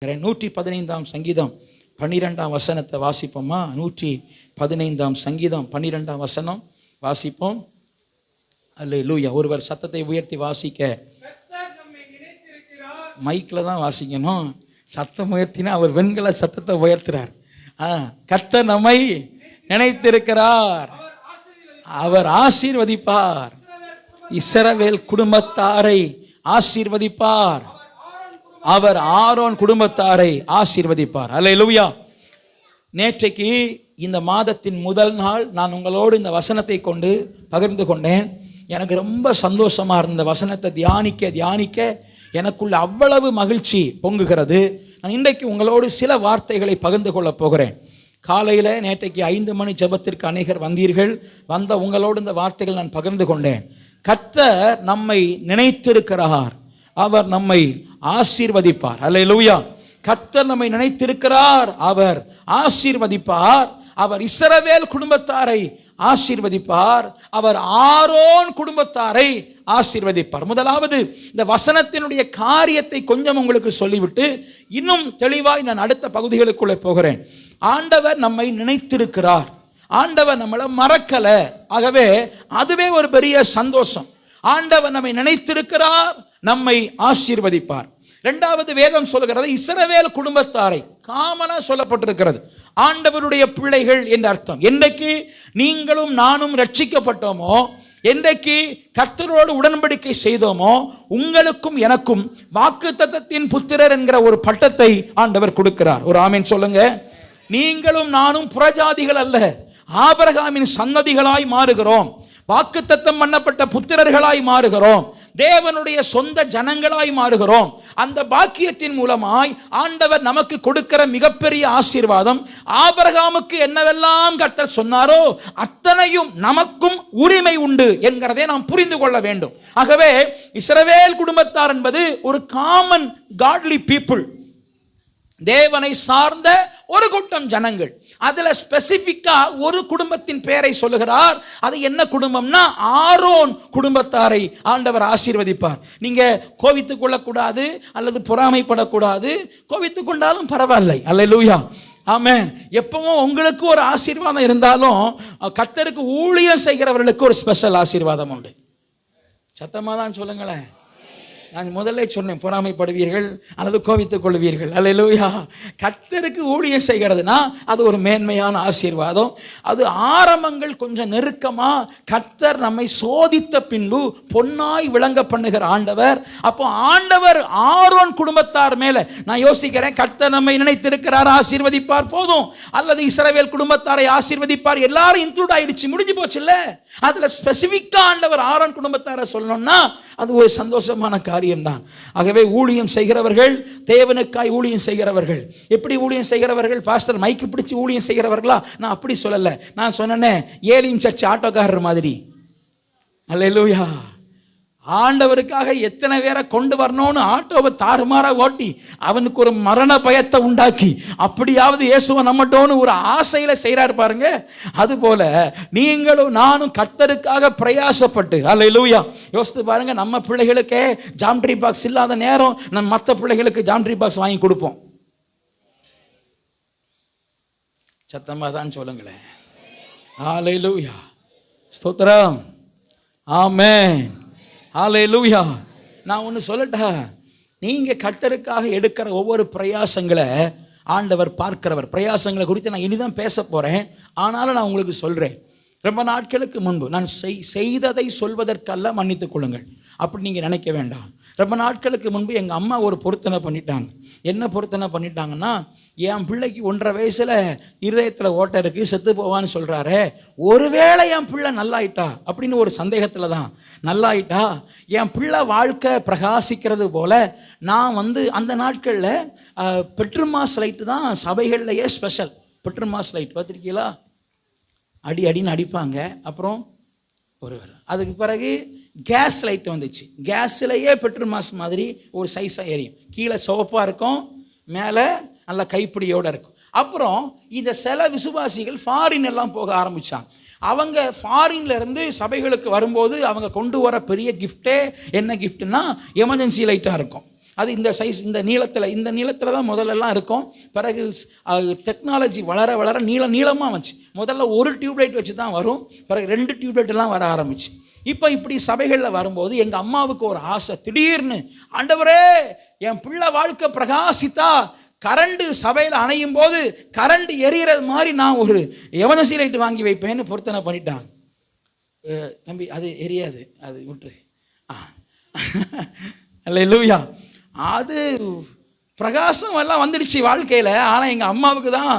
115 சங்கீதம் 12 வசனத்தை வாசிப்போமா? 115 சங்கீதம் 12 வசனம் வாசிப்போம். அல்லேலூயா. ஒருவர் சத்தத்தை உயர்த்தி வாசிக்க. மைக்கில் தான் வாசிக்கணும். சத்தம் உயர்த்தினா அவர் வெண்கல சத்தத்தை உயர்த்துறார். கர்த்தர் நம்மை நினைத்திருக்கிறார், அவர் ஆசீர்வதிப்பார், இஸ்ரவேல் குடும்பத்தாரை ஆசீர்வதிப்பார், அவர் ஆரோன் குடும்பத்தாரை ஆசீர்வதிப்பார். அல்லேலூயா. நேற்றைக்கு இந்த மாதத்தின் முதல் நாள் நான் உங்களோடு இந்த வசனத்தை கொண்டு பகிர்ந்து கொண்டேன். எனக்கு ரொம்ப சந்தோஷமா இருந்த வசனத்தை தியானிக்க எனக்குள்ள அவ்வளவு மகிழ்ச்சி பொங்குகிறது. நான் இன்றைக்கு உங்களோடு சில வார்த்தைகளை பகிர்ந்து கொள்ள போகிறேன். காலையில் நேற்றைக்கு 5 மணி ஜெபத்திற்கு அநேகர் வந்தீர்கள். வந்த உங்களோடு இந்த வார்த்தைகள் நான் பகிர்ந்து கொண்டேன். கர்த்தர் நம்மை நினைத்திருக்கிறார், அவர் நம்மை ஆசீர்வதிப்பார். அல்லேலூயா. கர்த்தர் நம்மை நினைத்திருக்கிறார், அவர் ஆசீர்வதிப்பார், அவர் இஸ்ரவேல் குடும்பத்தாரை ஆசீர்வதிப்பார், அவர் ஆரோன் குடும்பத்தாரை ஆசீர்வதிப்பார். முதலாவது இந்த வசனத்தினுடைய காரியத்தை கொஞ்சம் உங்களுக்கு சொல்லிவிட்டு இன்னும் தெளிவாய் நான் அடுத்த பகுதிகளுக்குள்ளே போகிறேன். ஆண்டவர் நம்மை நினைத்திருக்கிறார், ஆண்டவர் நம்மளை மறக்கல. ஆகவே அதுவே ஒரு பெரிய சந்தோஷம். ஆண்டவர் நம்மை நினைத்திருக்கிறார், நம்மை ஆசீர்வதிப்பார். இரண்டாவது வேதம் சொல்லுகிறது இஸ்ரவேல் குடும்பத்தாரை, காமனா சொல்லப்பட்டிருக்கிறது, ஆண்டவருடைய பிள்ளைகள் என்ற அர்த்தம். என்றைக்கு நீங்களும் நானும் ரட்சிக்கப்பட்டோமோ, என்றைக்கு கர்த்தரோடு உடன்படிக்கை செய்தோமோ, உங்களுக்கும் எனக்கும் வாக்குத்தத்தத்தின் புத்திரர் என்கிற ஒரு பட்டத்தை ஆண்டவர் கொடுக்கிறார். ஒரு ஆமீன் சொல்லுங்க. நீங்களும் நானும் புறஜாதிகள் அல்ல, ஆபிரகாமின் சன்னதிகளாய் மாறுகிறோம், வாக்குத்தத்தம் பண்ணப்பட்ட புத்திரர்களாய் மாறுகிறோம், தேவனுடைய சொந்த ஜனங்களாய் மாறுகிறோம். அந்த பாக்கியத்தின் மூலமாய் ஆண்டவர் நமக்கு கொடுக்கிற மிகப்பெரிய ஆசீர்வாதம், ஆபிரகாமுக்கு என்னவெல்லாம் கர்த்தர் சொன்னாரோ அத்தனையும் நமக்கும் உரிமை உண்டு என்கிறதை நாம் புரிந்து கொள்ள வேண்டும். ஆகவே இஸ்ரவேல் குடும்பத்தார் என்பது ஒரு காமன் காட்லி பீப்புள், தேவனை சார்ந்த ஒரு கூட்டம் ஜனங்கள். அதுல ஸ்பெசிபிக்கா ஒரு குடும்பத்தின் பெயரை சொல்லுகிறார். அது என்ன குடும்பம்னா ஆரோன் குடும்பத்தாரை ஆண்டவர் ஆசீர்வதிப்பார். நீங்க கோவித்துக் கொள்ளக்கூடாது அல்லது பொறாமைப்படக்கூடாது. கோவித்துக் கொண்டாலும் பரவாயில்லை. அல்லேலூயா. ஆமென். எப்பவும் உங்களுக்கு ஒரு ஆசீர்வாதம் இருந்தாலும் கர்த்தருக்கு ஊழியம் செய்கிறவர்களுக்கு ஒரு ஸ்பெஷல் ஆசீர்வாதம் உண்டு. சத்தமா தான் சொல்லுங்களேன். நான் முதல்ல சொன்னேன், பொறாமைப்படுவீர்கள் அல்லது கோவித்துக் கொள்வீர்கள். அல்லேலூயா. கர்த்தருக்கு ஊழியம் செய்கிறதுனா அது ஒரு மேன்மையான ஆசீர்வாதம். அது ஆரம்பங்கள் கொஞ்சம் நெருக்கமா கர்த்தர் நம்மை சோதித்த பின்பு பொன்னாய் விளங்க பண்ணுகிற ஆண்டவர். அப்போ ஆண்டவர் ஆரோன் குடும்பத்தார் மேல நான் யோசிக்கிறேன், கர்த்தர் நம்மை நினைத்திருக்கிறார், ஆசீர்வதிப்பார் போதும், அல்லது இஸ்ரவேல் குடும்பத்தாரை ஆசீர்வதிப்பார், எல்லாரும் இன்க்ளூட் ஆயிடுச்சு, முடிஞ்சு போச்சு இல்ல. அதுல ஸ்பெசிபிக்கா ஆண்டவர் ஆரோன் குடும்பத்தாரை சொல்லணும்னா அது ஒரு சந்தோஷமான காரியம்தான். ஆகவே ஊழியம் செய்கிறவர்கள், தேவனுக்காய் ஊழியம் செய்கிறவர்கள், எப்படி ஊழியம் செய்கிறவர்கள்? பாஸ்டர் மைக்கு பிடிச்சி ஊழியம் செய்கிறவர்களா? நான் அப்படி சொல்லல. நான் சொன்னேனே, ஏலிம் சர்ச் ஆட்டோக்காரர் மாதிரி. அல்லேலூயா. ஆண்டவருக்காக எத்தனை பேரை கொண்டு வரணும்னு ஆட்டோவை தாறுமாறா ஓட்டி அவனுக்கு ஒரு மரண பயத்தை உண்டாக்கி அப்படியாவது இயேசுவை நம்மட்டோன்னு ஒரு ஆசையில செய்யறாரு பாருங்க. அதுபோல நீங்களும் நானும் கர்த்தருக்காக பிரயாசப்பட்டு, அல்லேலூயா. யோசித்து பாருங்க, நம்ம பிள்ளைகளுக்கே ஜாமெட்ரி பாக்ஸ் இல்லாத நேரம் நம்ம மற்ற பிள்ளைகளுக்கு ஜாமெட்ரி பாக்ஸ் வாங்கி கொடுப்போம். சத்தமா தான் சொல்லுங்களேன். அல்லேலூயா. ஸ்தோத்திரம். ஆமென். ஹல்லேலூயா. நான் ஒன்று சொல்லட்டா, நீங்க கர்த்தருக்காக எடுக்கிற ஒவ்வொரு பிரயாசங்களை ஆண்டவர் பார்க்கிறவர். பிரயாசங்களை குறித்து நான் இனிதான் பேச போறேன். ஆனாலும் நான் உங்களுக்கு சொல்றேன், ரொம்ப நாட்களுக்கு முன்பு நான் செய்ததை சொல்வதற்கல்ல, மன்னித்துக் கொள்ளுங்கள், அப்படி நீங்க நினைக்க வேண்டாம். ரொம்ப நாட்களுக்கு முன்பு எங்கள் அம்மா ஒரு பொருத்தனை பண்ணிட்டாங்க. என்ன பொருத்தனை பண்ணிட்டாங்கன்னா, என் பிள்ளைக்கு 1.5 வயசுல இருதயத்தில் ஓட்டை இருக்கு, செத்து போவான்னு சொல்றாரு, ஒருவேளை என் பிள்ளை நல்லாயிட்டா அப்படின்னு ஒரு சந்தேகத்தில் தான், நல்லாயிட்டா என் பிள்ளை வாழ்க்கை பிரகாசிக்கிறது போல நான் அந்த நாட்களில் பெட்ரூமாஸ் லைட்டு தான் சபைகள்லையே ஸ்பெஷல். பெட்ரூமாஸ் லைட் பார்த்துருக்கீங்களா? அடின்னு அடிப்பாங்க. அப்புறம் ஒருவர் அதுக்கு பிறகு கேஸ் லைட் வந்துச்சு. கேஸ்லையே பெட்ரோமாஸ் மாதிரி ஒரு சைஸாக எரியும், கீழே சிவப்பாக இருக்கும், மேலே நல்ல கைப்பிடியோடு இருக்கும். அப்புறம் இந்த சில விசுவாசிகள் ஃபாரின் எல்லாம் போக ஆரம்பித்தாங்க. அவங்க ஃபாரின்ல இருந்து சபைகளுக்கு வரும்போது அவங்க கொண்டு வர பெரிய கிஃப்டே என்ன கிஃப்ட்னா எமர்ஜென்சி லைட்டாக இருக்கும். அது இந்த சைஸ், இந்த நீளத்தில் தான் முதல்லலாம் இருக்கும். பிறகு டெக்னாலஜி வளர வளர நீளமாக வச்சு முதல்ல ஒரு டியூப்லைட் வச்சு தான் வரும். பிறகு 2 டியூப்லைட் எல்லாம் வர ஆரம்பிச்சு. இப்போ இப்படி சபைகளில் வரும்போது எங்கள் அம்மாவுக்கு ஒரு ஆசை, திடீர்னு ஆண்டவரே என் பிள்ளை வாழ்க்கை பிரகாசித்தா கரண்ட் சபையில் அணையும் போது கரண்ட் எரியறது மாதிரி நான் ஒரு எவனசி லைட் வாங்கி வைப்பேன்னு பொருத்தனை பண்ணிட்டாங்க. தம்பி அது எரியாது, அது விட்டுரு. அல்லேலூயா. அது பிரகாசம் எல்லாம் வந்துடுச்சு வாழ்க்கையில். ஆனால் எங்கள் அம்மாவுக்கு தான்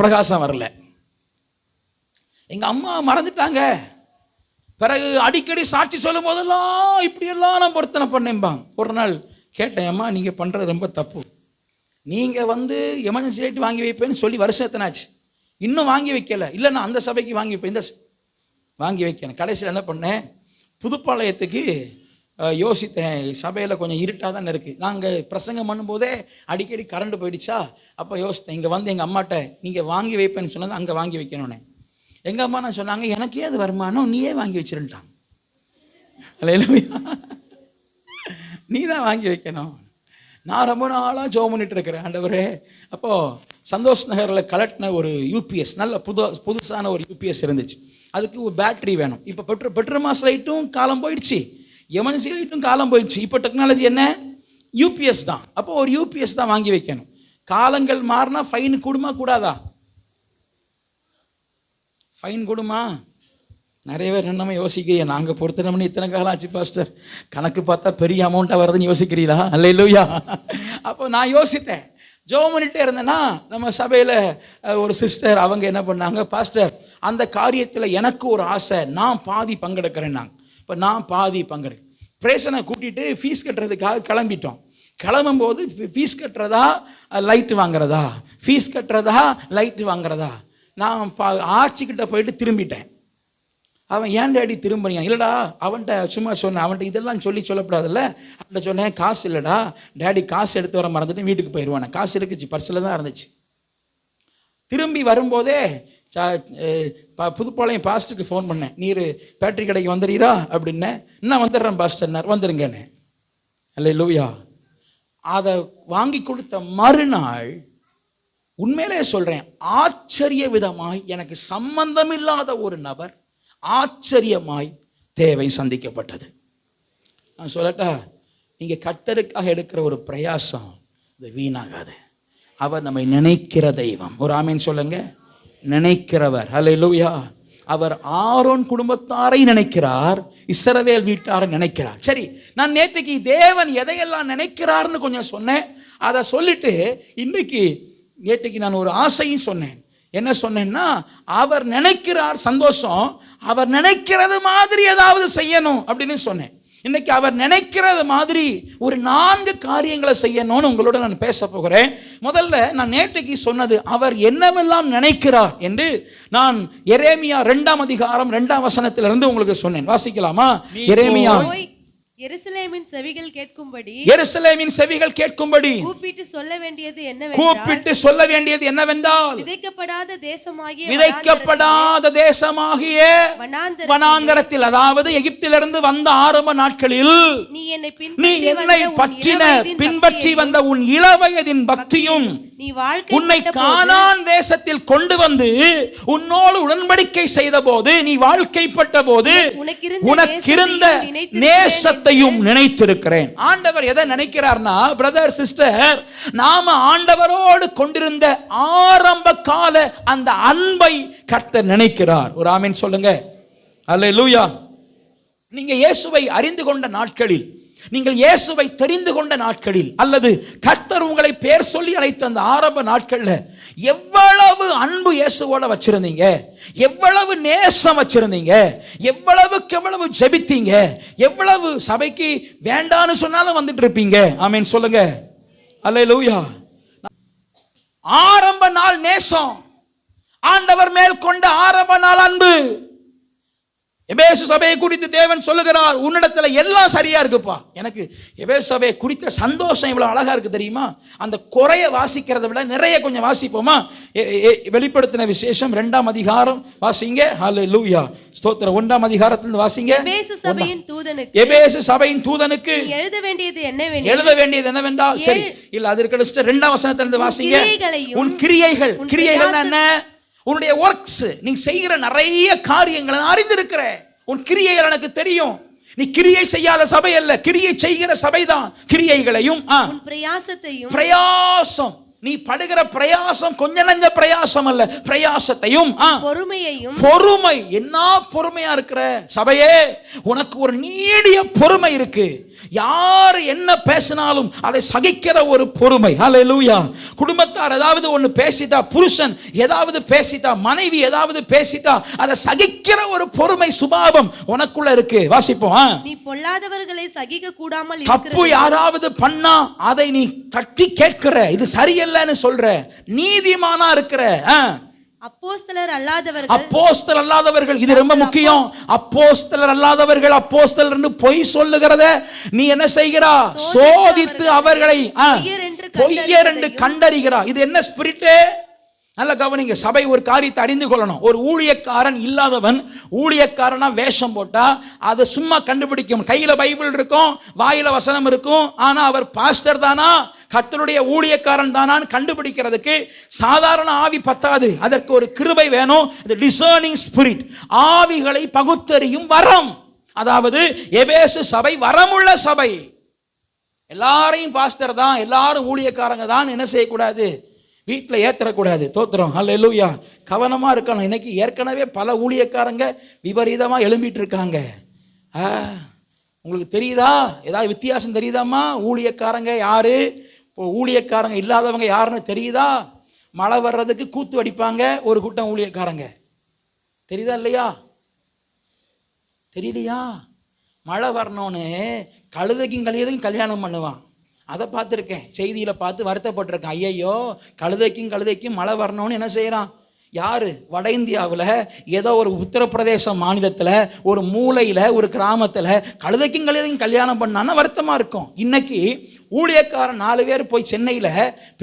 பிரகாசம் வரல. எங்கள் அம்மா மறந்துட்டாங்க. பிறகு அடிக்கடி சாட்சி சொல்லும் போதெல்லாம் இப்படியெல்லாம் நான் பொருத்தனை பண்ணேன்பாங்க. ஒரு நாள் கேட்டேன், அம்மா நீங்கள் பண்ணுறது ரொம்ப தப்பு. நீங்கள் எமர்ஜென்சி லைட் வாங்கி வைப்பேன்னு சொல்லி வருஷத்தினாச்சு, இன்னும் வாங்கி வைக்கலை. இல்லை நான் அந்த சபைக்கு வாங்கி வைப்பேன், இந்த வாங்கி வைக்கணும். கடைசியில் என்ன பண்ணேன், புதுப்பாளையத்துக்கு யோசித்தேன். சபையில் கொஞ்சம் இருட்டாக தானே இருக்குது. நாங்கள் பிரசங்கம் பண்ணும்போதே அடிக்கடி கரண்ட் போயிடுச்சா, அப்போ யோசித்தேன் இங்கே எங்கள் அம்மாட்ட நீங்கள் வாங்கி வைப்பேன்னு சொன்னது அங்கே வாங்கி வைக்கணும்னே. எங்கள் அம்மா நான் சொன்னாங்க, எனக்கே அது வருமானம், நீயே வாங்கி வச்சிருட்டாங்க. அல்லேலூயா. நீ தான் வாங்கி வைக்கணும். நான் ரொம்ப நாளாக ஜெபம் பண்ணிட்டு இருக்கிறேன், ஆண்டவரே. அப்போது சந்தோஷ் நகரில் கலெக்டின ஒரு யூபிஎஸ், நல்ல புதுசான ஒரு யூபிஎஸ் இருந்துச்சு. அதுக்கு ஒரு பேட்டரி வேணும். இப்போ பெட்ரோமாஸ் லைட்டும் காலம் போயிடுச்சு, எமர்ஜென்சி லைட்டும் காலம் போயிடுச்சு. இப்போ டெக்னாலஜி என்ன, யூபிஎஸ் தான். அப்போ ஒரு யூபிஎஸ் தான் வாங்கி வைக்கணும். காலங்கள் மாறினா ஃபைன் கூடுமா கூடாதா? ஃபைன் கூடுமா? நிறைய பேர் என்னமே யோசிக்கிறீங்க, நாங்கள் பொறுத்தனம்னு இத்தனை காலம் ஆச்சு பாஸ்டர், கணக்கு பார்த்தா பெரிய அமௌண்ட்டாக வருதுன்னு யோசிக்கிறீங்களா? அல்லேலூயா. அப்போ நான் யோசித்தேன், ஜெபம் பண்ணிகிட்டே இருந்தேன்னா நம்ம சபையில் ஒரு சிஸ்டர் அவங்க என்ன பண்ணாங்க, பாஸ்டர் அந்த காரியத்தில் எனக்கு ஒரு ஆசை, நான் பாதி பங்கெடுக்கிறேன்னாங்க. இப்போ நான் பாதி பிரேசனை கூட்டிகிட்டு ஃபீஸ் கட்டுறதுக்காக கிளம்பிட்டோம். கிளம்பும்போது ஃபீஸ் கட்டுறதா லைட்டு வாங்குறதா, ஃபீஸ் கட்டுறதா லைட்டு வாங்குறதா, நான் ஆர்ச்சிக்கிட்ட போயிட்டு திரும்பிட்டேன். அவன் ஏன் டேடி திரும்புறீங்க? இல்லைடா அவன்கிட்ட சும்மா சொன்னேன், அவன்கிட்ட இதெல்லாம் சொல்லப்படாதுல்ல. அவன்கிட்ட சொன்னேன், காசு இல்லைடா டேடி, காசு எடுத்து வர மறந்துட்டு வீட்டுக்கு போயிடுவானே. காசு இருக்குச்சு, பர்ஸில் தான் இருந்துச்சு. திரும்பி வரும்போதே புதுப்பாளையம் பாஸ்டருக்கு ஃபோன் பண்ணேன், நீர் பேட்டரி கடைக்கு வந்துடுறீரா அப்படின்னே. இன்னும் வந்துடுறேன் பாஸ்டர்னார், வந்துருங்கன்னு. அல்லேலூயா. அதை வாங்கி கொடுத்த மறுநாள் உண்மையிலே சொல்கிறேன், ஆச்சரிய விதமாய் எனக்கு சம்பந்தமில்லாத ஒரு நபர் ஆச்சரியமாய் தேவை சந்திக்கப்பட்டது. நான் சொல்லட்டா, நீங்கள் கர்த்தருக்காக எடுக்கிற ஒரு பிரயாசம் இது வீணாகாது. அவர் நம்மை நினைக்கிற தெய்வம். ஒரு ஆமீன் சொல்லுங்க. நினைக்கிறவர். அல்லேலூயா. அவர் ஆரோன் குடும்பத்தாரை நினைக்கிறார், இஸ்ரவேல் வீட்டாரை நினைக்கிறார். சரி, நான் நேற்றைக்கு தேவன் எதையெல்லாம் நினைக்கிறார்னு கொஞ்சம் சொன்னேன். அதை சொல்லிட்டு இன்னைக்கு நேற்றைக்கு நான் ஒரு ஆசையும் சொன்னேன். என்ன சொன்னேன்னா, அவர் நினைக்கிறார், சந்தோஷம். அவர் நினைக்கிறது மாதிரி ஏதாவது செய்யணும் அப்படின்னு சொன்னேன். இன்னைக்கு அவர் நினைக்கிறது மாதிரி ஒரு 4 காரியங்களை செய்யணும்னு உங்களோட நான் பேச போகிறேன். முதல்ல நான் நேற்றைக்கு சொன்னது, அவர் என்னவெல்லாம் நினைக்கிறார் என்று நான் எரேமியா 2ஆம் அதிகாரம் 2ஆம் வசனத்திலிருந்து உங்களுக்கு சொன்னேன். வாசிக்கலாமா? எரேமியா. எருசலேமின் செவிகள் கேட்கும்படி கூப்பிட்டு சொல்ல வேண்டியது என்னவென்றால் விதைக்கப்படாத தேசமாகிய வனாந்தரத்தில், அதாவது எகிப்திலிருந்து வந்த ஆரம்ப நாட்களில் நீ என்னை பின்பற்றி வந்த உன் இளவயதின் பக்தியும் உன்னை கானான் தேசத்தில் கொண்டு வந்து உன்னோடு உடன்படிக்கை செய்த போது நீ வாழ்க்கைப்பட்ட போது உனக்கிருந்த நேசத்தையும் நினைத்திருக்கிறேன். ஆண்டவர் எதை நினைக்கிறார்னா, பிரதர் சிஸ்டர், நாம ஆண்டவரோடு கொண்டிருந்த ஆரம்ப கால அந்த அன்பை கர்த்தர் நினைக்கிறார். ஒரு ஆமீன் சொல்லுங்க. அல்லேலூயா. நீங்க இயேசுவை அறிந்து கொண்ட நாட்களில், நீங்கள் இயேசுவை தெரிந்து கொண்ட நாட்களில், அல்லது கர்த்தர் உங்களை பேர் சொல்லி அழைத்த அந்த ஆரம்ப நாட்கள்ல எவ்வளவு அன்பு இயேசுவோட வச்சிருந்தீங்க, எவ்வளவு நேசம் வச்சிருந்தீங்க, எவ்வளவு ஜெபித்தீங்க, எவ்வளவு சபைக்கு வேண்டான்னு சொன்னாலும் வந்துட்டு இருப்பீங்க. ஆமென் சொல்லுங்க. அல்லேலூயா. ஆரம்ப நாள் நேசம், ஆண்டவர் மேல் கொண்ட ஆரம்ப நாள் அன்பு. எபேசு சபையை குறித்து தேவன் சொல்லுகிறார், உன்னிடத்துல எல்லாம் சரியா இருக்குப்பா. எனக்கு எபேசு சபையை குறித்த சந்தோஷம் இவ்வளவு அழகா இருக்கு தெரியுமா? அந்த குறைய வாசிக்கிறத விட நிறைய கொஞ்சம் வாசிப்போமா? வெளிப்படுத்தின விசேஷம் 2ஆம் அதிகாரம் வாசிங்க. ஹல்லேலூயா, ஸ்தோத்திரம். 1ஆம் அதிகாரத்திலிருந்து வாசிங்க. எபேசு சபையின் தூதனுக்கு எழுத வேண்டியது என்னவென்றால், சரி இல்ல அது இருக்க 2ஆம் வசனத்திலிருந்து வாசிங்க. உன் கிரியைகள் என்ன? உன்னுடைய ஒர்க்ஸ், நீ செய்கிற நிறைய காரியங்களை நான் அறிந்திருக்கிற. உன் கிரியைகள் எனக்கு தெரியும். நீ கிரியை செய்யாத சபை அல்ல, கிரியை செய்கிற சபைதான். கிரியைகளையும் பிரயாசம், நீ படுகிற பிரயாசம் கொஞ்ச நஞ்ச பிரயாசம் அல்ல, பிரயாசத்தையும் பொறுமை. என்ன பொறுமையா இருக்கிற சபையே, உனக்கு ஒரு நீடிய பொறுமை இருக்கு. யார் என்ன பேசினாலும் அதை சகிக்கிற ஒரு பொறுமை. ஹல்லேலூயா. குடும்பத்தார் ஏதாவது ஒன்று பேசிட்டா, புருஷன் ஏதாவது பேசிட்டா, மனைவி ஏதாவது பேசிட்டா, அதை சகிக்கிற ஒரு பொறுமை சுபாவம் உனக்குள்ள இருக்கு. வாசிப்போம். நீ பொல்லாதவர்களை சகிக்க கூடாமல், தப்பு யாராவது பண்ணா அதை நீ தட்டி கேட்கிற, இது சரியல்லன்னு சொல்ற, நீதிமானா இருக்கிற. அப்போஸ்தலர் அல்லாதவர்கள், இது ரொம்ப முக்கியம். அப்போஸ்தலர் அல்லாதவர்கள், அப்போஸ்தலர்னு பொய் சொல்லுகிறத நீ என்ன செய்கிறா? சோதித்து அவர்களை பொய்யர் என்று கண்டறிகிறா. இது என்ன ஸ்பிரிட்? நல்ல கவனிங்க. சபை ஒரு காரியத்தை அறிந்து கொள்ளணும். ஒரு ஊழியக்காரன் இல்லாதவன் ஊழியக்காரனா வேஷம் போட்டா அதை சும்மா கண்டுபிடிக்கும். கையில பைபிள் இருக்கும், வாயில வசனம் இருக்கும், ஆனா அவர் பாஸ்டர் தானா, கர்த்தருடைய ஊழியக்காரன் தானான்னு கண்டுபிடிக்கிறதுக்கு சாதாரண ஆவி பத்தாது. அதற்கு ஒரு கிருபை வேணும். டிசர்னிங் ஸ்பிரிட், ஆவிகளை பகுத்தறியும் வரம். அதாவது எபேசு சபை வரமுள்ள சபை. எல்லாரையும் பாஸ்டர் தான், எல்லாரும் ஊழியக்காரங்க தான் என்ன செய்யக்கூடாது? வீட்டில் ஏற்றக்கூடாது. தோத்திரம். ஹல்லேலூயா. கவனமாக இருக்கணும். இன்னைக்கு ஏற்கனவே பல ஊழியக்காரங்க விபரீதமாக எழும்பிட்டு இருக்காங்க. உங்களுக்கு தெரியுதா? ஏதாவது வித்தியாசம் தெரியுதாம்மா? ஊழியக்காரங்க யாரு, ஊழியக்காரங்க இல்லாதவங்க யாருன்னு தெரியுதா? மழை வர்றதுக்கு கூத்து அடிப்பாங்க ஒரு கூட்டம் ஊழியக்காரங்க. தெரியுதா இல்லையா? தெரியலையா? மழை வரணும்னு கழுதைக்கும் கழுதைக்கும் கல்யாணம் பண்ணுவான். அதை பார்த்துருக்கேன், செய்தியில் பார்த்து வருத்தப்பட்டிருக்கேன். ஐயையோ, கழுதைக்கும் மழை வரணும்னு என்ன செய்கிறான்? யாரு? வட இந்தியாவில் ஏதோ ஒரு உத்தரப்பிரதேச மாநிலத்தில் ஒரு மூலையில் ஒரு கிராமத்தில் கழுதைக்கும் கல்யாணம் பண்ணான்னா வருத்தமாக இருக்கும். இன்னைக்கு ஊழியக்காரன் 4 பேர் போய் சென்னையில்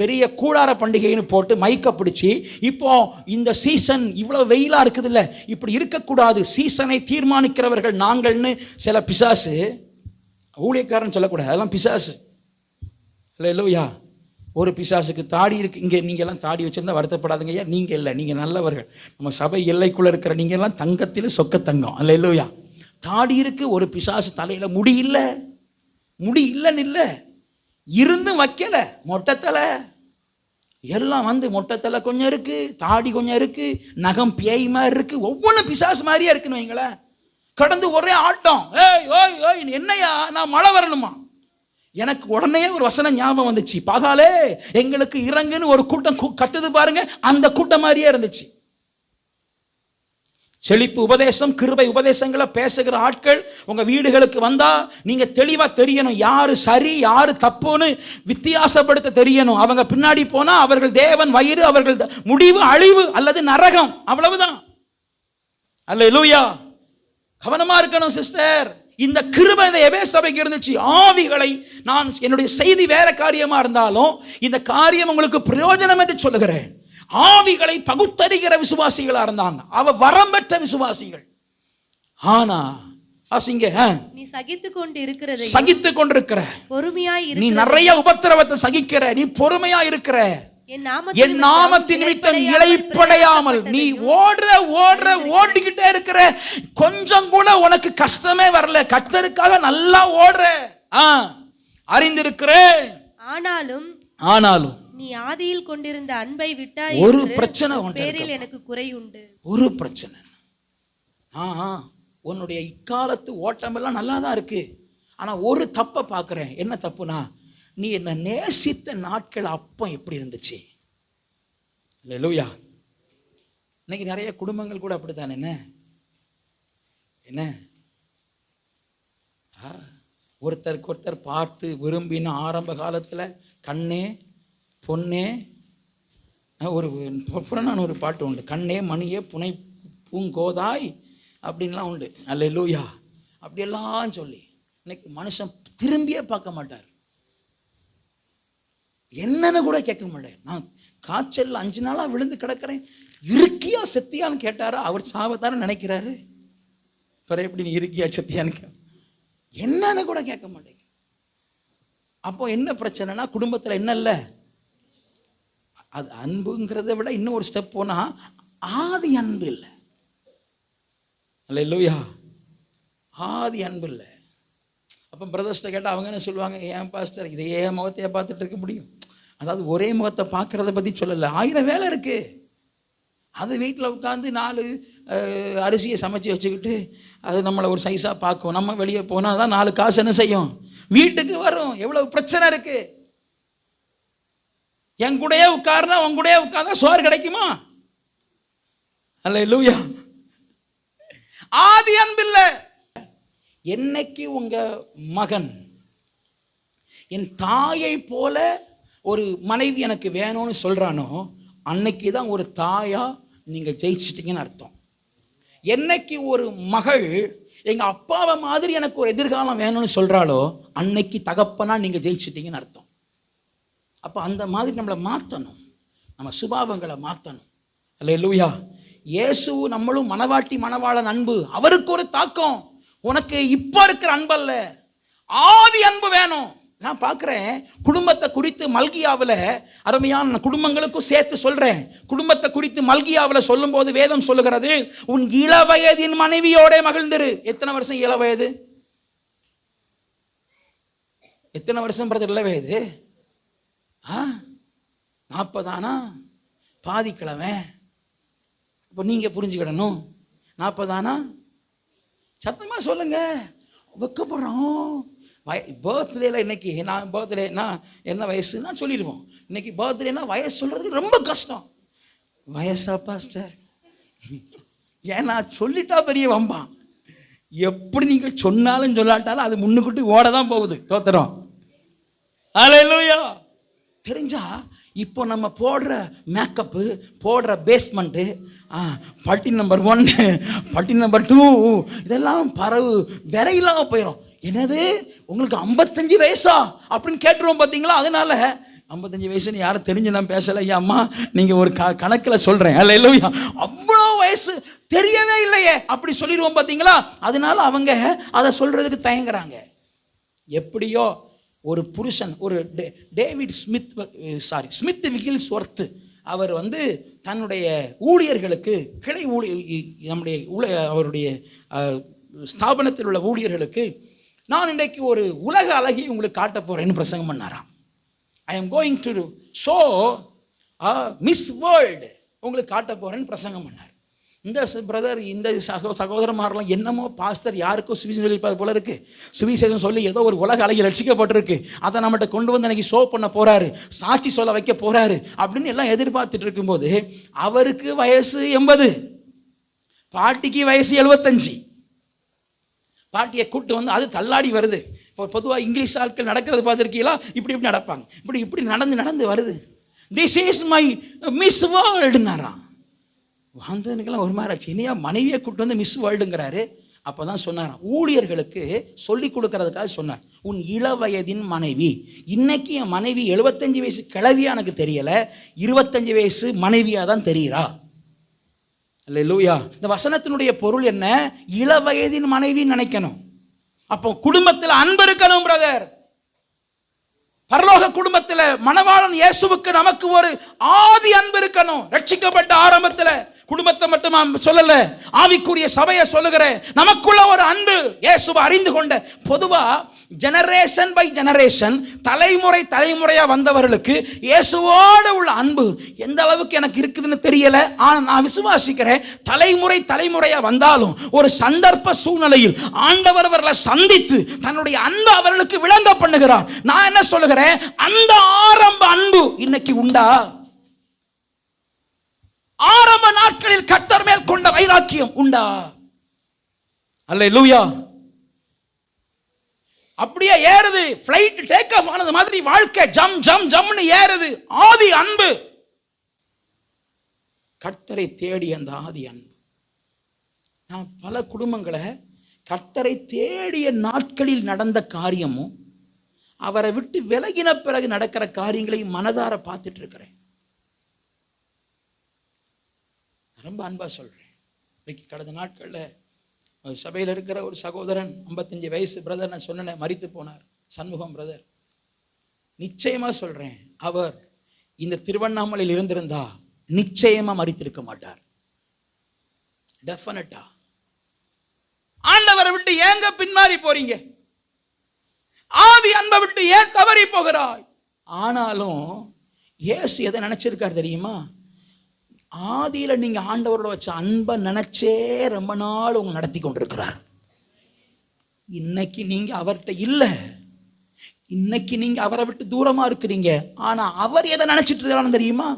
பெரிய கூடார பண்டிகைன்னு போட்டு மைக்க பிடிச்சி, இப்போ இந்த சீசன் இவ்வளோ வெயிலாக இருக்குது இல்லை, இப்படி இருக்கக்கூடாது, சீசனை தீர்மானிக்கிறவர்கள் நாங்கள்னு சில பிசாசு, ஊழியக்காரன் சொல்லக்கூடாது, அதெல்லாம் பிசாசு. அல்லேலூயா. ஒரு பிசாசுக்கு தாடி இருக்கு. இங்கே நீங்கள்லாம் தாடி வச்சுருந்தா வருத்தப்படாதுங்க ஐயா, நீங்கள் இல்லை, நீங்கள் நல்லவர்கள். நம்ம சபை எல்லைக்குள்ளே இருக்கிற நீங்கள்லாம் தங்கத்தில் சொக்க தங்கம். அல்லேலூயா. தாடி இருக்கு. ஒரு பிசாசு தலையில் முடி இல்லைன்னு இல்லை, இருந்தும் வைக்கல, மொட்டை தலை எல்லாம் வந்து மொட்டை தலை கொஞ்சம் இருக்கு, தாடி கொஞ்சம் இருக்கு, நகம் பேய் மாதிரி இருக்கு, ஒவ்வொன்றும் பிசாசு மாதிரியே இருக்குன்னு வைங்களேன். கடந்து ஒரே ஆட்டம். ஏய் ஓய் ஓய், என்னையா நான் மழை வரணுமா? எனக்கு உடனே ஒரு வசனம் ஞாபகம் வந்துச்சு. பகாலே எங்களுக்கு இறங்குன்னு ஒரு கூட்டம் கத்துது பாருங்க, அந்த கூட்டம் மாதிரியே இருந்துச்சு. செழிப்பு உபதேசம், கிருபை உபதேசங்களை பேசுகிற ஆட்கள் உங்க வீடுகளுக்கு வந்தா நீங்க தெளிவா தெரியணும், யாரு சரி யாரு தப்புன்னு வித்தியாசப்படுத்த தெரியணும். அவங்க பின்னாடி போனா அவர்கள் தேவன் வயிறு, அவர்கள் முடிவு அழிவு அல்லது நரகம், அவ்வளவுதான். அல்லேலூயா. கவனமா இருக்கணும் சிஸ்டர். இந்த கிருபை இந்த எபேசு சபைக்கு இருந்துச்சு. ஆவிகளை, நான் என்னுடைய செய்தி வேற காரியமா இருந்தாலும் இந்த காரியம் உங்களுக்கு பிரயோஜனம் என்று சொல்லுகிறேன். ஆவிகளை பகுத்தறிகிற விசுவாசிகளா இருந்தாங்க. அவ வரம் பெற்ற விசுவாசிகள். ஆனா வாசிங்க, நீ சகித்துக் கொண்டிருக்கிற, பொறுமையாய் இருக்கிற, நீ நிறைய உபத்திரவத்தை சகிக்கிற, நீ பொறுமையா இருக்கிற, என் நாமத்தின் நிமித்தம் இளைப்படையாமல் நீ ஓடிக்கிட்டே இருக்கிற, கொஞ்சம் கூட உனக்கு கஷ்டமே வரல, கர்த்தருக்காக நல்லா ஓடுற, அறிந்திருக்கிறேன். ஆனாலும் நீ ஆதியில் கொண்டிருந்த அன்பை விட்டாய். ஒரு பிரச்சனை பேரில் எனக்கு குறை உண்டு. ஒரு பிரச்சனை. உன்னுடைய இக்காலத்து ஓட்டம் எல்லாம் நல்லா தான் இருக்கு. ஆனா ஒரு தப்பை பார்க்கிறேன். என்ன தப்புனா, நீ என்ன நேசித்த நாட்கள் அப்போ எப்படி இருந்துச்சு? அல்லேலூயா. இன்னைக்கு நிறைய குடும்பங்கள் கூட அப்படித்தானே. என்ன ஒருத்தருக்கு ஒருத்தர் பார்த்து விரும்பின ஆரம்ப காலத்தில் கண்ணே பொண்ணே, ஒரு புறநான ஒரு பாட்டு உண்டு, கண்ணே மணியே புனை பூங்கோதாய் அப்படின்லாம் உண்டு. அல்லேலூயா. அப்படியெல்லாம் சொல்லி இன்னைக்கு மனுஷன் திரும்பியே பார்க்க மாட்டார். என்னன்னு கூட கேட்க மாட்டேன். நான் காய்ச்சல் 5 நாளா விழுந்து கிடக்கிறேன், இருக்கியா செத்தியான்னு கேட்டாரா? அவர் சாவத்தான நினைக்கிறாரு. பிற எப்படி நீ இருக்கியா செத்தியான்னு என்னன்னு கூட கேட்க மாட்டேங்க. அப்போ என்ன பிரச்சனைனா குடும்பத்தில் என்ன இல்லை, அது அன்புங்கிறத விட இன்னும் ஒரு ஸ்டெப் போனா ஆதி அன்பு இல்லை. அல்லேலூயா. ஆதி அன்பு இல்லை. அப்போ பிரதர்ஸ்ட்டை கேட்டால் அவங்க என்ன சொல்லுவாங்க, ஏன் பாஸ்டர் இதே முகத்தையே பார்த்துட்டு இருக்க முடியும்? அதாவது ஒரே முகத்தை பார்க்கறத பற்றி சொல்லலை, 1000 வேலை இருக்கு. அது வீட்டில் உட்காந்து 4 அரிசியை சமைச்சு வச்சுக்கிட்டு அது நம்மளை ஒரு சைஸாக பார்க்கும். நம்ம வெளியே போனால் தான் 4 காசு என்ன செய்யும், வீட்டுக்கு வரும். எவ்வளவு பிரச்சனை இருக்கு. என் கூடயே உட்கார்னா உன் கூடயே உட்கார்ந்தா சோறு கிடைக்குமா? அல்லேலூயா. ஆதி அன்பில்ல. என்னைக்கு உங்க மகன் என் தாயை போல ஒரு மனைவி எனக்கு வேணும்னு சொல்றானோ அன்னைக்கு தான் ஒரு தாயா நீங்க ஜெயிச்சிட்டீங்கன்னு அர்த்தம். என்னைக்கு ஒரு மகள் எங்க அப்பாவை மாதிரி எனக்கு ஒரு எதிர்காலம் வேணும்னு சொல்றாளோ அன்னைக்கு தகப்பனா நீங்க ஜெயிச்சிட்டீங்கன்னு அர்த்தம். அப்ப அந்த மாதிரி நம்மளை மாற்றணும், நம்ம சுபாவங்களை மாற்றணும். அல்லேலூயா. இயேசு நம்மளும் மனவாட்டி மணவாளன் அன்பு அவருக்கு ஒரு தாக்கம். உனக்கு இப்ப இருக்கிற அன்பல்ல, ஆதி அன்பு வேணும். நான் பார்க்குறேன் குடும்பத்தை குறித்து மல்கியாவில், அருமையான குடும்பங்களுக்கும் சேர்த்து சொல்கிறேன், குடும்பத்தை குறித்து மல்கியாவில் சொல்லும் போது வேதம் சொல்லுகிறது, உன் இளவயதின் மனைவியோட மகிழ்ந்திரு. எத்தனை வருஷம் இளவயது? எத்தனை வருஷம் பிரதர் இளவயது? 40 பாதிக்கிழமை. இப்போ நீங்கள் புரிஞ்சுக்கிடணும். 40 சத்தமாக சொல்லுங்க, வெக்கப்படுறோம். பர்த்டேல இன்னைக்கு நான் பர்த்டேனா என்ன வயசுன்னா சொல்லிடுவோம். இன்னைக்கு பர்த்டேனா வயசு சொல்றதுக்கு ரொம்ப கஷ்டம். வயசா பாஸ்டர்? ஏன்னா சொல்லிட்டா பெரிய வம்பான். எப்படி நீங்க சொன்னாலும் சொல்லாட்டாலும் அது முன்னுக்குட்டி ஓட தான் போகுது. தோத்துறோம். அல்லேலூயா. தெரிஞ்சா இப்போ நம்ம போடுற மேக்கப்பு, போடுற பேஸ்மெண்ட்டு, பட்டி நம்பர் 1, பட்டி நம்பர் 2 இதெல்லாம் பரவு விரையில்லாம போயிடும். என்னது உங்களுக்கு 55 வயசா அப்படின்னு கேட்டுருவோம் பார்த்தீங்களா? அதனால 55 வயசுன்னு யாரும் தெரிஞ்சு நான் பேசலை. ஐயா அம்மா நீங்கள் ஒரு கணக்கில் சொல்கிறேன். அல்லேலூயா. அவ்வளோ வயசு தெரியவே இல்லையே அப்படி சொல்லிடுவோம் பார்த்தீங்களா? அதனால அவங்க அதை சொல்கிறதுக்கு தயங்குறாங்க. எப்படியோ ஒரு புருஷன், ஒரு டேவிட் ஸ்மித் விகில்ஸ்வொர்த், அவர் தன்னுடைய ஊழியர்களுக்கு, கிளை நம்முடைய அவருடைய ஸ்தாபனத்தில் உள்ள ஊழியர்களுக்கு, நான் இன்றைக்கு ஒரு உலக அழகியை உங்களுக்கு காட்ட போறேன்னு பிரசங்கம் பண்ணாராம். I am going to show miss world, உங்களுக்கு காட்ட போறேன்னு பிரசங்கம் பண்ணார். இந்த பிரதர், இந்த சகோதரமாரெல்லாம் என்னமோ பாஸ்டர் யாருக்கும் சுவிசேஷம் சொல்லியிருப்பார் போல இருக்கு. சுவிசேஷம் சொல்லி ஏதோ ஒரு உலக அழகி ரட்சிக்கப்பட்டிருக்கு, அதை நம்மகிட்ட கொண்டு வந்து எனக்கு ஷோ பண்ண போறாரு, சாட்சி சொல்ல வைக்க போறாரு அப்படின்னு எல்லாம் எதிர்பார்த்துட்டு இருக்கும்போது அவருக்கு வயசு 80, பாட்டிக்கு வயசு 75. பாட்டியை கூட்டு அது தள்ளாடி வருது. இப்போ பொதுவாக இங்கிலீஷ் ஆட்கள் நடக்கிறது பார்த்துருக்கீங்களா? இப்படி இப்படி நடப்பாங்க, இப்படி இப்படி நடந்து வருது. திஸ் இஸ் மை மிஸ் வேர்ல்டுனாராம். வாழ்ந்தனுக்கெல்லாம் ஒரு மாதிரி ஆச்சு. இனியா மனைவியை கூட்டு மிஸ் வேர்ல்டுங்கிறாரு. அப்போ தான் சொன்னாராம், ஊழியர்களுக்கு சொல்லி கொடுக்கறதுக்காக சொன்னார், உன் இளவயதின் மனைவி. இன்னைக்கு என் மனைவி 75 வயசு கிழவியா எனக்கு தெரியலை, 25 வயசு மனைவியாக தான் தெரிகிறா. அல்லேலூயா. இந்த வசனத்தினுடைய பொருள் என்ன? இளவயதின் மனைவி நினைக்கணும். அப்போ குடும்பத்தில் அன்பு இருக்கணும் பிரதர். பரலோக குடும்பத்தில் மணவாளன் இயேசுவுக்கு நமக்கு ஒரு ஆதி அன்பு இருக்கணும். ரட்சிக்கப்பட்ட ஆரம்பத்தில் குடும்பத்தை மட்டும் சொல்லல, ஆவிக்குரிய சபையை சொல்லுகிறேன். நமக்குள்ள ஒரு அன்பு இயேசுவை அறிந்து கொண்ட, பொதுவா ஜெனரேஷன் பை ஜெனரேஷன், தலைமுறையா வந்தவர்களுக்கு இயேசுவோடு உள்ள அன்பு எந்த அளவுக்கு எனக்கு இருக்குதுன்னு தெரியல. ஆனா நான் விசுவாசிக்கிறேன், தலைமுறையா வந்தாலும் ஒரு சந்தர்ப்ப சூழ்நிலையில் ஆண்டவர் அவர்களை சந்தித்து தன்னுடைய அன்பு அவர்களுக்கு விளங்க பண்ணுகிறார். நான் என்ன சொல்லுகிறேன், அந்த ஆரம்ப அன்பு இன்னைக்கு உண்டா? ஆரம்ப நாட்களில் கர்த்தர் மேல் கொண்ட வைராக்கியம் உண்டா? அல்லேலூயா. அப்படியே ஏறுது, ஃளைட் டேக் ஆஃப் ஆனது மாதிரி வாழ்க்கை ஜம் ஜம் ஜம்னு ஏறுது. ஆதி அன்பு, கர்த்தரை தேடி அந்த ஆதி அன்பு. நான் பல குடும்பங்களை கர்த்தரை தேடிய நாட்களில் நடந்த காரியமும் அவரை விட்டு விலகின பிறகு நடக்கிற காரியங்களை மனதார பார்த்துட்டு இருக்கிறேன். ரொம்ப அன்பா சொல்றேன். இன்னைக்கு கடந்த நாட்களில் சபையில் இருக்கிற ஒரு சகோதரன் 55 வயசு பிரதர், நான் சொன்னேன், மரித்து போனார். சண்முகம் பிரதர். நிச்சயமா சொல்றேன், அவர் இந்த திருவண்ணாமலையில் இருந்திருந்தா நிச்சயமா மரித்திருக்க மாட்டார். டெஃபினட்டா. ஆண்டவரை விட்டு ஏங்க பின்மாறி போறீங்க? ஆதி அன்பை விட்டு ஏன் தவறி போகிறாய்? ஆனாலும் இயேசு எதை நினைச்சிருக்கார் தெரியுமா? ஆதியில நீங்க ஆண்டவரோட வச்ச அன்பை நினைச்சே ரொம்ப நாள் உங்க நடத்தி கொண்டிருக்கிறார். இன்னைக்கு நீங்க அவர்கிட்ட இல்லை, இன்னைக்கு நீங்க அவரை விட்டு தூரமா இருக்கிறீங்க. ஆனா அவர் எதை நினைச்சிட்டு இருக்கிறான்னு தெரியுமா?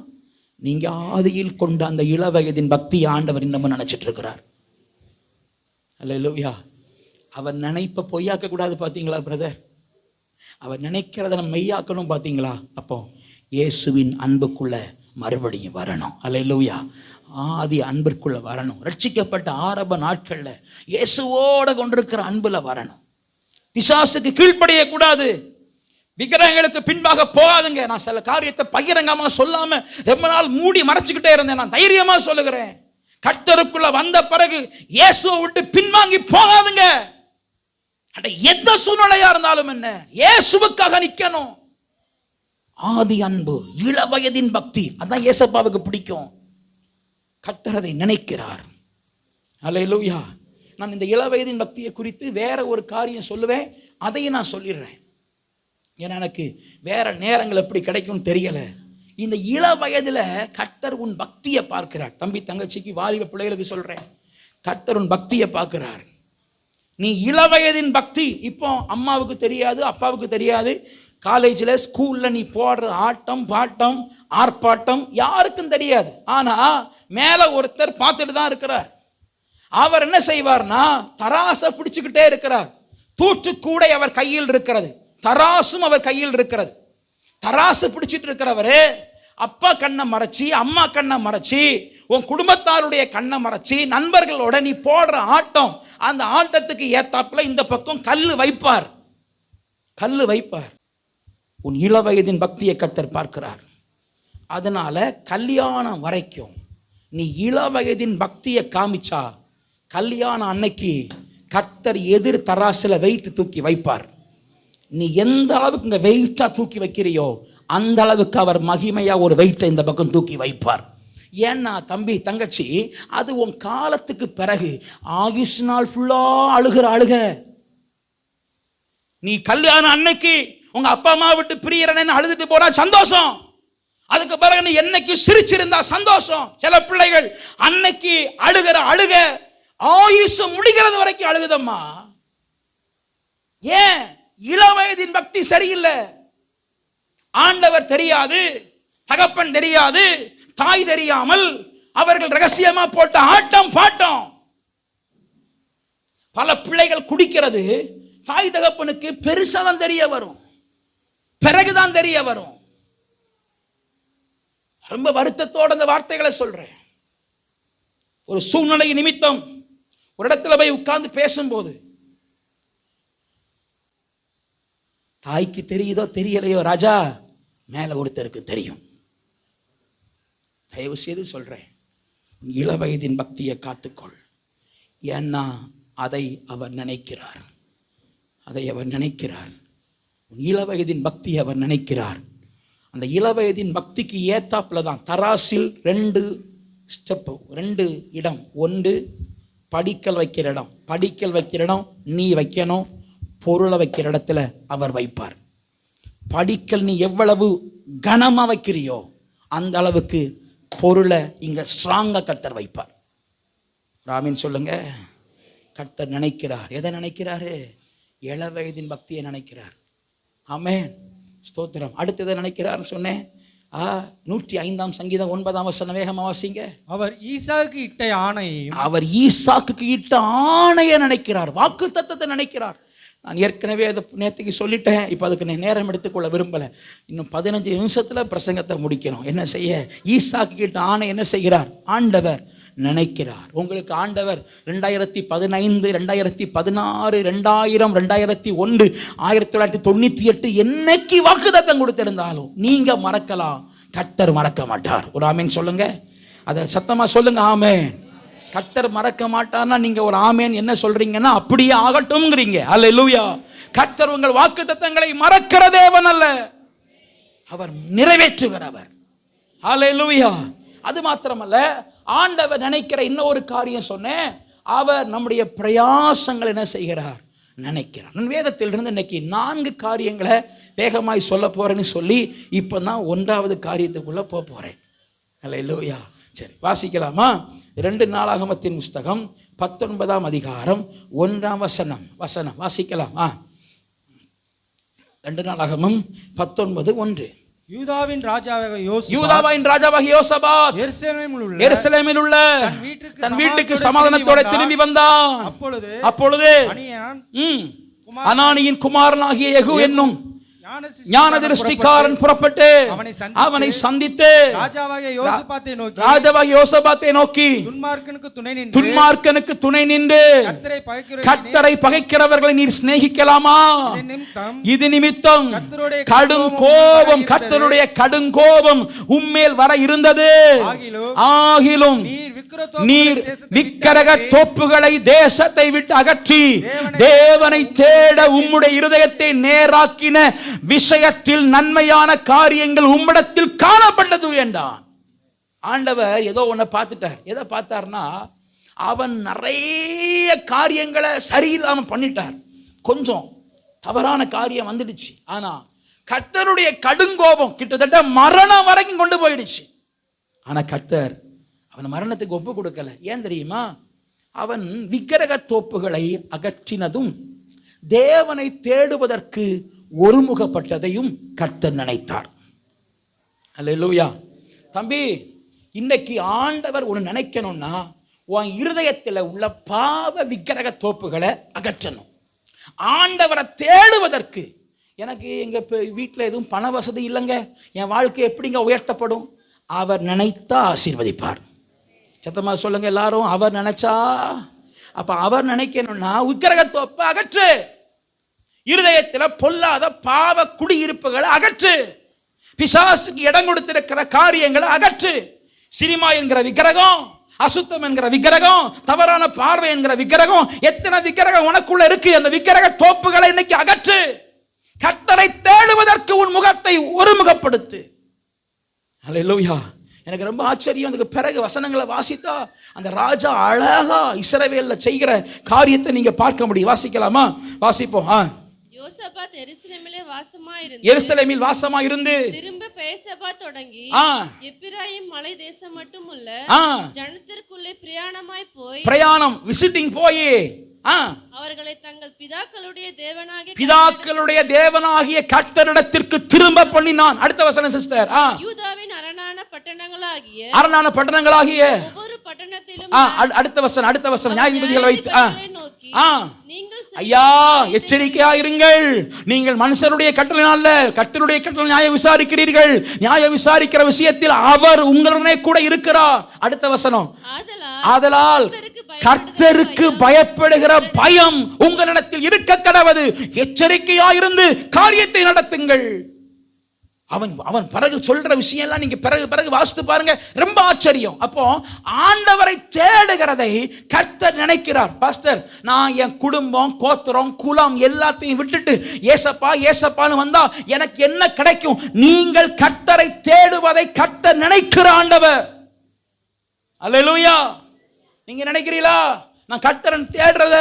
நீங்க ஆதியில் கொண்ட அந்த இளவயதின் பக்தி ஆண்டவர் இன்னமும் நினைச்சிட்டு இருக்கிறார். அல்லேலூயா. அவர் நினைப்ப பொய்யாக்க கூடாது. பார்த்தீங்களா பிரதர்? அவர் நினைக்கிறத நம்ம மெய்யாக்கணும். பார்த்தீங்களா? அப்போ இயேசுவின் அன்புக்குள்ள மறுபடியும் வரணும். அல்லேலூயா. ஆதி அன்பிற்குள்ள வரணும். ரட்சிக்கப்பட்ட ஆரம்ப நாட்கள்ல இயேசுவோட கொண்டிருக்கிற அன்புல வரணும். பிசாசுக்கு கீழ்ப்படிய கூடாது. விக்கிரகங்களுக்கு பின்பாக போகாதுங்க. நான் சில காரியத்தை பகிரங்கமா சொல்லாம ரொம்ப நாள் மூடி மறைச்சுக்கிட்டே இருந்தேன். நான் தைரியமா சொல்லுகிறேன், கர்த்தருக்குள்ள வந்த பிறகு இயேசுவை விட்டு பின்வாங்கி போகாதுங்க. எந்த சூழ்நிலையா இருந்தாலும் என்ன, இயேசுவுக்காக நிக்கணும். ஆதி அன்பு, இளவயதின் பக்தி, அதான் இயேசப்பாவுக்கு பிடிக்கும். கர்த்தர் அதை நினைக்கிறார். அல்லேலூயா. நான் இந்த இளவயதின் பக்தியை குறித்து வேற ஒரு காரியம் சொல்லுவேன், அதையும் நான் சொல்லிடுறேன். ஏன்னா எனக்கு வேற நேரங்கள் எப்படி கிடைக்கும் தெரியல. இந்த இள வயதுல கர்த்தர் உன் பக்தியை பார்க்கிறார். தம்பி தங்கச்சிக்கு, வாலிப பிள்ளைகளுக்கு சொல்றேன், கர்த்தர் உன் பக்தியை பார்க்கிறார். நீ இள வயதின் பக்தி இப்போ அம்மாவுக்கு தெரியாது, அப்பாவுக்கு தெரியாது. காலேஜில் ஸ்கூல்ல நீ போடுற ஆட்டம் பாட்டம் ஆர்ப்பாட்டம் யாருக்கும் தெரியாது. ஆனா மேல ஒருத்தர் பார்த்துட்டு தான் இருக்கிறார். அவர் என்ன செய்வார்னா தராசை பிடிச்சுக்கிட்டே இருக்கிறார். தூற்றுக்கூடை அவர் கையில் இருக்கிறது, தராசும் அவர் கையில் இருக்கிறது. தராசு பிடிச்சிட்டு இருக்கிறவரு அப்பா கண்ணை மறைச்சி, அம்மா கண்ணை மறைச்சி, உன் குடும்பத்தாருடைய கண்ணை மறைச்சி, நண்பர்களோட நீ போடுற ஆட்டம், அந்த ஆட்டத்துக்கு ஏத்தாப்புல இந்த பக்கம் கல்லு வைப்பார். கல்லு வைப்பார். உன் இளவயதின் பக்தியை கர்த்தர் பார்க்கிறார். அதனால கல்யாணம் வரைக்கும் நீ இளவயதின் பக்தியை காமிச்சா கல்யாணம் அன்னைக்கு கர்த்தர் எதிர் தராசுல வெயிட் தூக்கி வைப்பார். நீ எந்த அளவுக்கு இங்க வெயிட்டா தூக்கி வைக்கிறியோ அந்த அளவுக்கு அவர் மகிமையா ஒரு வெயிட்டை இந்த பக்கம் தூக்கி வைப்பார். ஏன்னா தம்பி தங்கச்சி, அது உன் காலத்துக்கு பிறகு ஆயுஷ் நாள் ஃபுல்லா அழுகிற அழுக. நீ கல்யாணம் அன்னைக்கு உங்க அப்பா அம்மா விட்டு பிரியறேன்னு அழுதுட்டு போனா சந்தோஷம். அதுக்கு பிறகு நீ என்னைக்கு சிரிச்சிருந்தா சந்தோஷம். சில பிள்ளைகள் அன்னைக்கு அழுகிற அழுக ஆயுஷ் முடிகிறது வரைக்கும் அழுகுதம்மா. ஏன்? இளவயதின் பக்தி சரியில்லை. ஆண்டவர் தெரியாது, தகப்பன் தெரியாது, தாய் தெரியாமல் அவர்கள் ரகசியமா போட்ட ஆட்டம் பாட்டம். பல பிள்ளைகள் குடிக்கிறது தாய் தகப்பனுக்கு பெருசாதான் தெரிய வரும், பிறகுதான் தெரிய வரும். ரொம்ப வருத்தத்தோட அந்த வார்த்தைகளை சொல்றேன். ஒரு சூழ்நிலை நிமித்தம் ஒரு இடத்துல போய் உட்கார்ந்து பேசும்போது தாய்க்கு தெரியுதோ தெரியலையோ ராஜா, மேல ஒருத்தருக்கு தெரியும். தயவு செய்து சொல்றேன், இளவயதின் பக்தியை காத்துக்கொள். ஏன்னா அதை அவர் நினைக்கிறார், அதை அவர் நினைக்கிறார். இளவயதின் பக்தியை அவர் நினைக்கிறார். அந்த இளவயதின் பக்திக்கு ஏத்தாப்புல தான் தராசில் 2 ஸ்டெப், 2 இடம். ஒன்று படிக்கல் வைக்கிற இடம், படிக்கல் வைக்கிற இடம் நீ வைக்கணும், பொருளை வைக்கிற இடத்துல அவர் வைப்பார். படிக்கல் நீ எவ்வளவு கனமா வைக்கிறியோ அந்த அளவுக்கு பொருளை இங்க ஸ்ட்ராங்கா கர்த்தர் வைப்பார். ராமின் சொல்லுங்க. கர்த்தர் நினைக்கிறார். எதை நினைக்கிறாரு? இளவயதின் பக்தியை நினைக்கிறார். ஆமென், ஸ்தோத்திரம். அடுத்ததை நினைக்கிறார் சொன்னேன். 105 சங்கீதம் 9 வேகமா வாசிங்க. அவர் ஈசாக்கு இட்ட ஆணையையும், அவர் ஈசாக்குக்கு இட்ட ஆணையை நினைக்கிறார், வாக்கு தத்தத்தை நினைக்கிறார். நான் ஏற்கனவே அதை நேற்றுக்கு சொல்லிட்டேன், இப்போ அதுக்கு நான் நேரம் எடுத்துக்கொள்ள விரும்பலை. இன்னும் 15 நிமிஷத்துல பிரசங்கத்தை முடிக்கணும். என்ன செய்ய? ஈசாக்கு கிட்ட ஆணை என்ன செய்கிறார்? ஆண்டவர் நினைக்கிறார். உங்களுக்கு ஆண்டவர் 2015, 2016, 2000, 2001, 1998 என்னைக்கு வாக்குத்தத்தம் கொடுத்திருந்தாலும் நீங்க மறக்கலாம், கர்த்தர் மறக்க மாட்டார். ஒரு ஆமேன் சொல்லுங்க, அதை சத்தமா சொல்லுங்க. ஆமேன். கர்த்தர் மறக்க மாட்டார்னா நீங்க ஒரு ஆமேன் என்ன சொல்றீங்கன்னா அப்படியே ஆகட்டும்ங்கிறீங்க. அல்லேலூயா. கர்த்தர் உங்கள் வாக்குத்தத்தங்களை மறக்கிற தேவன் அல்ல, அவர் நிறைவேற்றுகிறவர். அல்லேலூயா. அது மாத்திரமல்ல, ஆண்டவர் நினைக்கிற இன்னொரு காரியம் சொன்னேன், அவர் நம்முடைய பிரயாசங்கள் என்ன செய்கிறார், நினைக்கிறார். நான் வேதத்திலிருந்து இன்னைக்கு 4 காரியங்களை வேகமாய் சொல்ல போறேன்னு சொல்லி இப்பதான் 1வது காரியத்துக்குள்ள போறேன். அல்லேலூயா. சரி, வாசிக்கலாமா? 2 நாளாகமத்தின் புஸ்தகம் 19ஆம் அதிகாரம் 1ஆம் வசனம் வாசிக்கலாம். 2 நாளாகமம் 19:1. யூதாவின் ராஜாவாகிய யோசபாத் எருசலேமில் உள்ள தன் வீட்டுக்கு சமாதானத்தோட திரும்பி வந்தான். அப்பொழுது அனானியின் குமாரனாகிய யெகூ என்னும் ஞான திருஷ்டிக்காரன் புறப்பட்டு அவனை சந்தித்து ராஜாவாகிய யோசபாத்தை நோக்கி துன்மார்க்கனுக்கு துணை நின்று கர்த்தரை பகைக்கிறவர்களை நீர் சிநேகிக்கலாமா? இது நிமித்தம் கர்த்தருடைய கடுங்கோபம் உம்மேல் வர இருந்தது. ஆகிலும் நீர் விக்கிரக தோப்புகளை தேசத்தை விட்டு அகற்றி தேவனை தேட உம்முடைய இருதயத்தை நேராக்கின விஷயத்தில் நன்மையான காரியங்கள் உம்மிடத்தில் காணப்பட்டது என்றான். ஆண்டவர் ஏதோ ஒன்ன பார்த்துட்டார். எதை பார்த்தார்னா, அவன் நிறைய காரியங்களை சரியில்லாம பண்ணிட்டார். கொஞ்சம் தவறான காரியம் வந்துடுச்சு. ஆனா கர்த்தருடைய கடுங்கோபம் கிட்டத்தட்ட மரணம் வரைக்கும் கொண்டு போயிடுச்சு. ஆனா கர்த்தர் அவன் மரணத்துக்கு ஒப்பு கொடுக்கல. ஏன் தெரியுமா? அவன் விக்கிரக தோப்புகளை அகற்றினதும் தேவனை தேடுவதற்கு ஒருமுகப்பட்டதையும் கர்த்தர் நினைத்தார். அல்லேலூயா. தம்பி, இன்னைக்கு ஆண்டவர் ஒன்று நினைக்கணும்னா உன் இருதயத்தில் உள்ள பாவ விக்கிரக தோப்புகளை அகற்றணும். ஆண்டவரை தேடுவதற்கு எனக்கு எங்க வீட்டில் எதுவும் பண வசதி இல்லைங்க, என் வாழ்க்கை எப்படிங்க உயர்த்தப்படும்? அவர் நினைத்தா ஆசீர்வதிப்பார். சத்தமா சொல்லுங்க எல்லாரும், அவர் நினைச்சா. அப்ப அவர் நினைக்கணும்னா விக்கிரக தோப்பை அகற்று, இருதயத்தில் பொல்லாத பாவ குடியிருப்புகளை அகற்று, பிசாசுக்கு இடம் கொடுத்திருக்கிற காரியங்களை அகற்று. சினிமா என்கிற விக்கிரகம், அசுத்தம் என்கிற விக்கிரகம், தவறான பார்வை என்கிற விக்கிரகம், எத்தனை விக்கிரகம் உனக்குள்ள இருக்கு. அந்த விக்கிரக தோப்புகளை இன்னைக்கு அகற்று. கர்த்தரை தேடுவதற்கு உன் முகத்தை ஒருமுகப்படுத்து. அல்லேலூயா. எனக்கு ரொம்ப ஆச்சரியம். அதுக்கு பிறகு வசனங்களை வாசித்தா அந்த ராஜா அழகா இஸ்ரவேல்ல செய்கிற காரியத்தை நீங்க பார்க்க முடியும். வாசிக்கலாமா? வாசிப்போம். யோசபாத் எருசலேமில் வாசமாயிருந்து திரும்ப பெயர்செபா தொடங்கி எப்பிராயீம் மலை தேசம் மட்டுமல்ல ஜனத்திற்குள்ளே பிரயாணம் விசிட்டிங் போய் அவர்களை தங்கள் பிதாக்களுடைய தேவனாகிய கர்த்தரிடத்திற்கு திரும்ப பண்ணினான். அடுத்த வசனம் சிஸ்டர். யூதாவின் அரணான பட்டணங்களாகிய ஒவ்வொரு பட்டணத்திலும் அடுத்த வசனம் நியாயாதிபதிகளை வைத்து ஐயா எச்சரிக்கையா இருங்கள். நீங்கள் மனுஷருடைய கட்டளையினால கர்த்தருடைய கட்டளை நியாயம் விசாரிக்கிறீர்கள். நியாயம் விசாரிக்கிற விஷயத்தில் அவர் உங்களுடனே கூட இருக்கிறார். அடுத்த வசனம், ஆதலால் கர்த்தருக்கு பயப்படுகிற பயம் உங்களிடத்தில் இருக்க கடவது. எச்சரிக்கையா இருந்து காரியத்தை நடத்துங்கள். அவன் பிறகு சொல்ற விஷயம் எல்லாம் நீங்க பிறகு வாசித்து பாருங்க, ரொம்ப ஆச்சரியம். அப்போ ஆண்டவரை தேடுகிறதை கர்த்தர் நினைக்கிறார். பாஸ்டர், நான் என் குடும்பம், கோத்திரம், குலம் எல்லாத்தையும் விட்டுட்டு ஏசப்பான்னு வந்தா எனக்கு என்ன கிடைக்கும்? நீங்கள் கர்த்தரை தேடுவதை கர்த்தர் நினைக்கிற ஆண்டவர். அல்லேலூயா. நீங்க நினைக்கிறீங்களா நான் கர்த்தரன் தேடுறத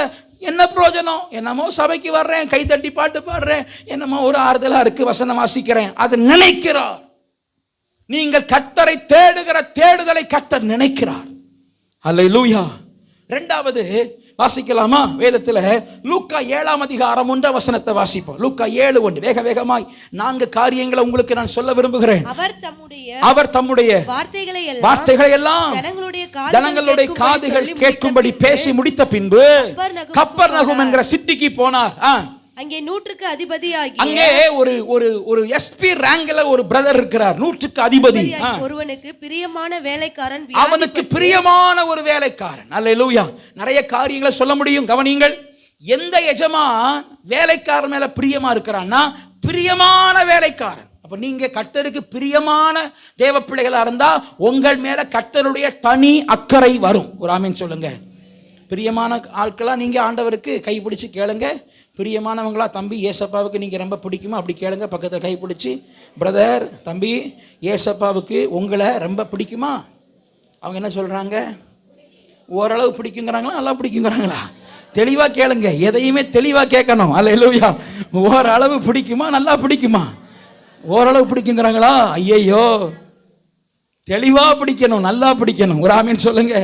என்ன பிரயோஜனம்? என்னமோ சபைக்கு வர்றேன், கை தட்டி பாட்டு பாடுறேன், என்னமோ ஒரு ஆறுதலா இருக்கு, வசனம் வாசிக்கிறேன். அது நினைக்கிறார். நீங்கள் கர்த்தரை தேடுகிற தேடுதலை கர்த்தர் நினைக்கிறார். அல்லேலூயா. இரண்டாவது வாசிக்கலாமா? வேதத்தில் லூக்கா 7ஆம் அதிகாரம் 1ஆம் வசனத்தை வாசிப்போம். லூக்கா 7:1. வேகமாய் 4 காரியங்களை உங்களுக்கு நான் சொல்ல விரும்புகிறேன். அவர் தம்முடைய வார்த்தைகளை எல்லாம் ஜனங்களுடைய காதுகள் கேட்கும்படி பேசி முடித்த பின்பு கப்பர்நகும் என்கிற சிட்டிக்கு போனார். அங்கே 100க்கு அதிபதியாகிய அங்கே ஒரு ஒரு ஒரு எஸ்பி ரேங்க்ல ஒரு பிரதர் இருக்கிறார், 100க்கு அதிபதி. ஒருவனுக்கு பிரியமான வேலைக்காரன், அவனுக்கு பிரியமான ஒரு வேலைக்காரன். அல்லேலூயா. நிறைய காரியங்களை சொல்ல முடியும், கவனியுங்கள். எந்த எஜமான் வேலைக்காரன் மேல பிரியமா இருக்கிறான்னா பிரியமான வேலைக்காரன். அப்ப நீங்க கர்த்தருக்கு பிரியமான தேவ பிள்ளைகளா இருந்தா உங்கள் மேல கர்த்தருடைய தனி அக்கறை வரும். ஒரு ஆமீன் சொல்லுங்க. பிரியமான ஆட்களா நீங்க ஆண்டவருக்கு கைப்பிடிச்சு கேளுங்க. பிரியமானவங்களா, தம்பி ஏசப்பாவுக்கு நீங்க ரொம்ப பிடிக்குமா அப்படி கேளுங்க. பக்கத்தில் கைப்பிடிச்சு, பிரதர் தம்பி ஏசப்பாவுக்கு உங்களை ரொம்ப பிடிக்குமா? அவங்க என்ன சொல்றாங்க? ஓரளவு பிடிக்குங்கிறாங்களா, நல்லா பிடிக்குங்கிறாங்களா? தெளிவா கேளுங்க, எதையுமே தெளிவா கேட்கணும். அல்லேலூயா. ஓரளவு பிடிக்குமா, நல்லா பிடிக்குமா? ஓரளவு பிடிக்குங்கிறாங்களா? ஐயையோ, தெளிவா பிடிக்கணும், நல்லா பிடிக்கணும். ஒரு ஆமீன் சொல்லுங்க.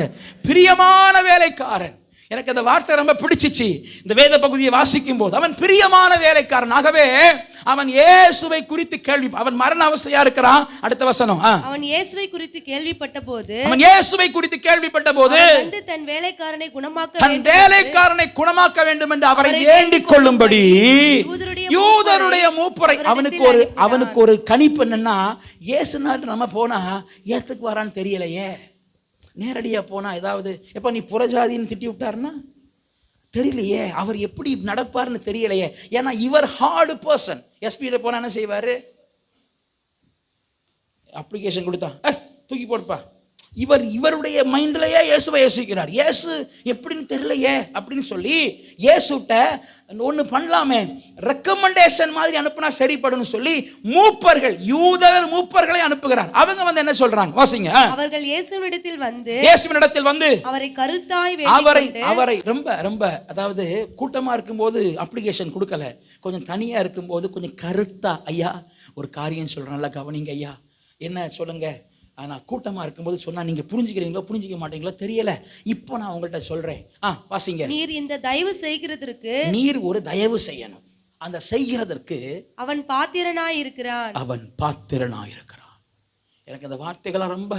பிரியமான வேலைக்காரன். எனக்கு அந்த வார்த்தை ரொம்ப பிடிச்சிச்சு. இந்த வேத பகுதியை வாசிக்கும் போது அவன் பிரியமான வேலைக்காரன். ஆகவே அவன் இயேசுவை குறித்து கேள்வி, அவன் மரண அவஸ்தையா இருக்கிறான். அடுத்த வசனம், அவன் இயேசுவை குறித்து கேள்விப்பட்ட போது, அவன் இயேசுவை குறித்து கேள்விப்பட்ட போது தன் வேலைக்காரனை குணமாக்க வேண்டும் என்று அவரை வேண்டிக் கொள்ளும்படி யூதருடைய மூப்பரை, அவனுக்கு ஒரு கணிப்பு என்னன்னா, இயேசுனாட்டு நம்ம போனா ஏத்துக்கு வரான்னு தெரியலையே, நேரடியா போனா ஏதாவது எப்ப நீ புறஜாதின்னு திட்டி விட்டாருன்னா தெரியலையே, அவர் எப்படி நடப்பார்னு தெரியலையே. ஏன்னா இவர் ஹார்டு பர்சன். எஸ்பியில போனா என்ன செய்வாரு? அப்ளிகேஷன் கொடுத்தா தூக்கி போடுப்பா. இவருடைய மைண்ட்லயே இயேசுவை யோசிக்கிறார். இயேசு எப்படின்னு தெரியலையே அப்படின்னு சொல்லி இயேசுட்ட ஒன்று பண்ணலாமே, ரெக்கமெண்டேஷன் மாதிரி அனுப்புனா சரிப்படும் சொல்லி மூப்பர்கள், யூதர் மூப்பர்களை அனுப்புகிறார். அவங்க வந்து என்ன சொல்றாங்க வாசிங்க. அவர்கள் இயேசுவினிடத்தில் வந்து அவரை கருத்தாய் அவரை ரொம்ப ரொம்ப, அதாவது கூட்டமா இருக்கும்போது அப்ளிகேஷன் கொடுக்கல, கொஞ்சம் தனியா இருக்கும்போது கொஞ்சம் கருத்தா, ஐயா ஒரு காரியம் சொல்றேன், நல்லா கவனிங்க ஐயா, என்ன சொல்லுங்க. ஆனா கூட்டமா இருக்கும்போது சொன்னா நீங்க புரிஞ்சுக்கிறீங்களோ புரிஞ்சுக்க மாட்டீங்களோ தெரியல, இப்போ நான் உங்கள்கிட்ட சொல்றேன். வாசிங்க. நீர் இந்த தயவு செய்கிறதற்கு, நீர் ஒரு தயவு செய்யணும், அந்த செய்கிறதற்கு அவன் பாத்திரனாய் இருக்கிறான். எனக்கு அந்த வார்த்தைகள் ரொம்ப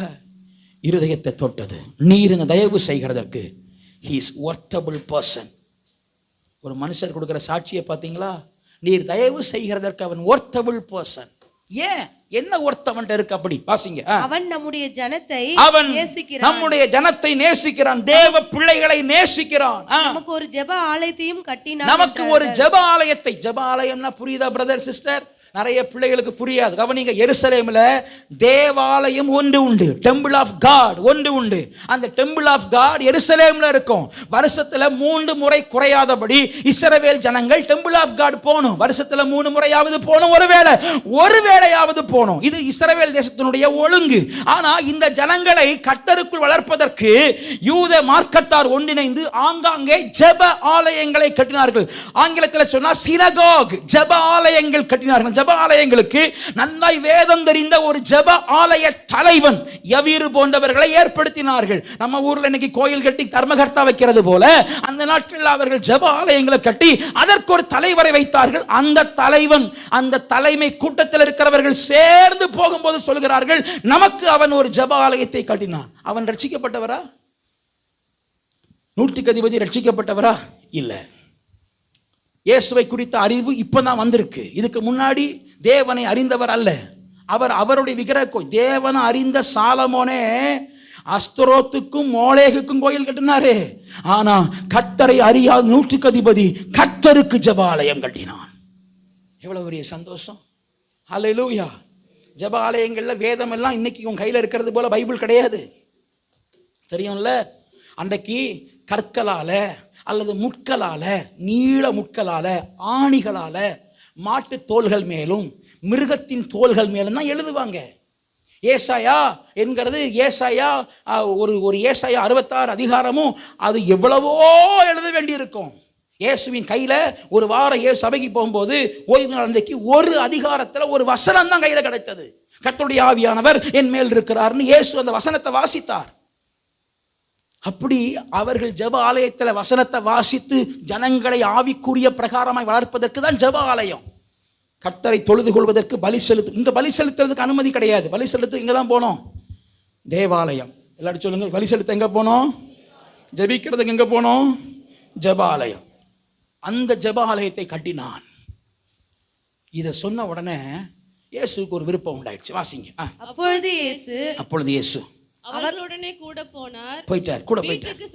இருதயத்தை தொட்டது. நீர் இந்த தயவு செய்கிறதற்கு, he is worthable person. ஒரு மனுஷர் கொடுக்கிற சாட்சியை பார்த்தீங்களா? நீர் தயவு செய்கிறதற்கு அவன் worthable person. ஏன், என்ன ஒருத்தவன்ட்ட இருக்கு அப்படி? வாசிங்க. அவன் நம்முடைய ஜனத்தை நேசிக்கிறான், தேவ பிள்ளைகளை நேசிக்கிறான். நமக்கு ஒரு ஜெப ஆலயத்தையும் கட்டினான். நமக்கு ஒரு ஜெப ஆலயத்தை, ஜெப ஆலயம்னா புரியுதா பிரதர் சிஸ்டர்? நிறைய பிள்ளைகளுக்கு புரியாது. கவனிங்க. எருசலேம்ல தேவாலயம் ஒன்று உண்டு, டெம்பிள் ஆஃப் காட் ஒன்று உண்டு. அந்த டெம்பிள் ஆஃப் காட் எருசலேம்ல இருக்கும். வருஷத்துல 3 முறை குறையாதபடி இஸ்ரவேல் ஜனங்கள் டெம்பிள் ஆஃப் காட் போகணும். வருஷத்துல 3 முறையாவது போகணும், ஒருவேளையாவது போகணும். இது இஸ்ரவேல் தேசத்தினுடைய ஒழுங்கு. ஆனா இந்த ஜனங்களை கர்த்தருக்குள் வளர்ப்பதற்கு யூத மார்க்கத்தார் ஒன்றிணைந்து ஆங்காங்கே ஜெப ஆலயங்களை கட்டினார்கள். ஆங்கிலத்தில் சொன்னா சினகோக், ஜெப ஆலயங்கள் கட்டினார்கள். ஜெப ஆலயங்களுக்கு நன்றாய் வேதம் தெரிந்த ஒரு ஜெப ஆலய தலைவன் யவீரு போன்றவர்களை ஏற்படுத்தினார்கள். நம்ம ஊர்ல இன்னைக்கு கோயில் கட்டி தர்மகர்த்தா வைக்கிறது போல அந்த நாட்களில் அவர்கள் ஜெப ஆலயங்களை கட்டி அதற்கு ஒரு தலைவரை வைத்தார்கள். அந்த தலைவன், அந்த தலைமை கூட்டத்தில் இருக்கிறவர்கள் சேர்ந்து போகும்போது சொல்கிறார்கள், நமக்கு அவன் ஒரு ஜெப ஆலயத்தை கட்டினான். அவன் ரட்சிக்கப்பட்டவரா? 100க்கு அதிபதி ரட்சிக்கப்பட்டவரா? இல்ல. இயேசுவை குறித்த அறிவு இப்பதான் வந்திருக்கு. இதுக்கு முன்னாடி தேவனை அறிந்தவர் அல்ல. அவருடைய விக்கிரக, தேவனை அறிந்த சாலமோனே அஸ்தரோத்துக்கும் மோளேகுக்கும் கோயில் கட்டினாரே. ஆனா கர்த்தரை அறியாத 100க்கு அதிபதி கர்த்தருக்கு ஜெபாலயம் கட்டினான். எவ்வளவு பெரிய சந்தோஷம். ஹல்லேலூயா. ஜெபாலயங்கள்ல வேதம் எல்லாம் இன்னைக்கு உங்க கையில இருக்கிறது போல பைபிள் கிடையாது, தெரியும்ல. அன்றைக்கு கற்களால அல்லது முட்களால, நீள முட்களால, ஆணிகளால, மாட்டு தோள்கள் மேலும் மிருகத்தின் தோள்கள் மேலும் தான் எழுதுவாங்க. ஏசாயா என்கிறது, ஏசாயா ஒரு ஏசாயா 66 அதிகாரமும் அது எவ்வளவோ எழுத வேண்டி இருக்கும். இயேசுவின் கையில ஒரு வாரம் இயேசு சபைக்கு போகும்போது ஓய்வு நாள் அன்றைக்கு ஒரு அதிகாரத்துல ஒரு வசனம் தான் கையில கிடைத்தது. கர்த்தருடைய ஆவியானவர் என் மேல் இருக்கிறார்னு இயேசு அந்த வசனத்தை வாசித்தார். அப்படி அவர்கள் ஜெப ஆலயத்தில் வசனத்தை வாசித்து ஜனங்களை ஆவிக்குரிய பிரகாரமாய் வளர்ப்பதற்கு தான் ஜெப ஆலயம். கர்த்தரை தொழுது கொள்வதற்கு பலி செலுத்து, இங்க பலி செலுத்துறதுக்கு அனுமதி கிடையாது. பலி செலுத்து இங்க தான் போனோம், தேவாலயம். எல்லாரும் சொல்லுங்க, பலி செலுத்த எங்க போனோம்? ஜெபிக்கிறதுக்கு எங்க போனோம்? ஜெப ஆலயம். அந்த ஜெப ஆலயத்தை கட்டினான். இதை சொன்ன உடனே இயேசுக்கு ஒரு விருப்பம் உண்டாயிடுச்சு. வாசிங்க. அப்பொழுது இயேசு அவர்களுடனே கூட போனார். போயிட்டார், கூட போயிட்டார். வீட்டுக்கு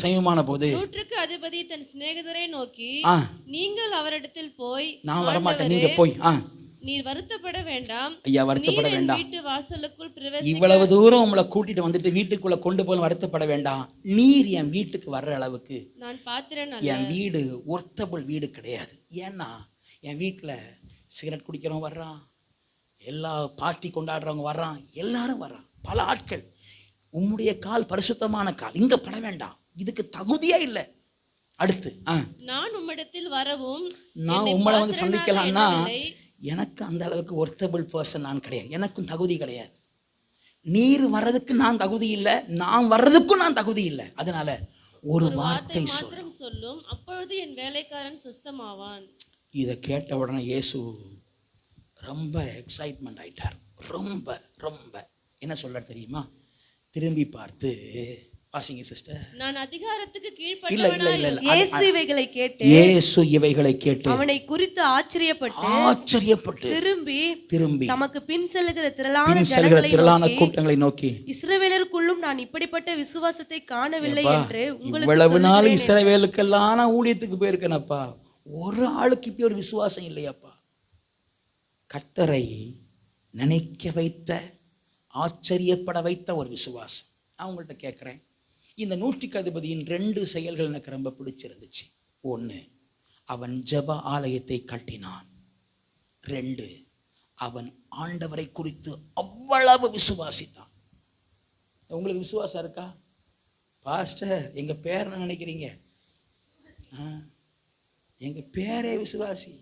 சமீபமான போது நூற்றுக்கு அதிபதி தன் சிநேகிதரை நோக்கி, நீங்கள் அவரிடத்தில் போய், நான் வரமாட்டேன், நீங்க போய், நீர் வருத்தப்பட வேண்டாம், ஐயா வருத்தப்பட வேண்டாம், வீட்டு வாசலுக்குள் பிரவேசி, இவ்வளவு தூரம் உங்களை கூட்டிட்டு வந்துட்டு வீட்டுக்குள்ள கொண்டு போய் வருத்தப்பட வேண்டாம். நீர் என் வீட்டுக்கு வர்ற அளவுக்கு நான் பாத்திரன், என் வீடு ஒர்த்தபிள் வீடு கிடையாது. ஏன்னா என் வீட்டில் சிகரெட் குடிக்கிறவங்க வர்றான், எல்லா பார்ட்டி கொண்டாடுறவங்க வர்றான், எல்லாரும் வர்றான், பல ஆட்கள். உம்முடைய கால் பரிசுத்தமான கால், இங்க பட வேண்டாம், இதுக்கு தகுதியே இல்லை. அடுத்து நான் உம்மிடத்தில் வரவும், நான் உங்களை வந்து சந்திக்கலாம்னா எனக்கு அந்த அளவுக்கு ஒர்த்தபிள் பர்சன் நான் கிடையாது, எனக்கும் தகுதி கிடையாது. நீர் வர்றதுக்கு நான் தகுதி இல்லை, நான் வர்றதுக்கும் நான் தகுதி இல்லை. அதனால ஒரு வார்த்தை சொல்லும், அப்பொழுது என் வேலைக்காரன் சுஸ்தமாவான். இதை கேட்ட உடனே இயேசு ரொம்ப எக்ஸைட்மெண்ட் ஆயிட்டார். ரொம்ப ரொம்ப என்ன சொல்ற தெரியுமா? திரும்பி பார்த்து வாசிங்க சிஸ்டர். நான் அதிகாரத்துக்கு இல்ல இல்ல இல்ல இயேசு இவைகளை கேட்டு, இயேசு இவைகளை கேட்டு அவனை குறித்து ஆச்சரியப்பட்டு திரும்பி தமக்கு பின் செல்லுகிற திரளான கூட்டங்களை நோக்கி, இஸ்ரவேலருக்குள்ளும் நான் இப்படிப்பட்ட விசுவாசத்தை காணவில்லை என்று உங்களுக்கு இவ்வளவு நாள் இஸ்ரவேலுக்கெல்லாம் நான் ஊழியத்துக்கு போயிருக்கேனப்பா, ஒரு ஆளுக்கு இப்படி ஒரு விசுவாசம் இல்லையாப்பா. கர்த்தரை நினைக்க வைத்த, ஆச்சரியப்பட வைத்த ஒரு விசுவாசம். நான் உங்கள்கிட்ட கேட்குறேன், இந்த நூற்றுக்கு அதிபதியின் 2 செயல்கள் எனக்கு ரொம்ப பிடிச்சிருந்துச்சு. 1, அவன் ஜெப ஆலயத்தை கட்டினான். 2, அவன் ஆண்டவரை குறித்து அவ்வளவு விசுவாசித்தான். உங்களுக்கு விசுவாசம் இருக்கா? பாஸ்டர் எங்க பேர் என்ன நினைக்கிறீங்க? எங்க பேரே விசுவாசி.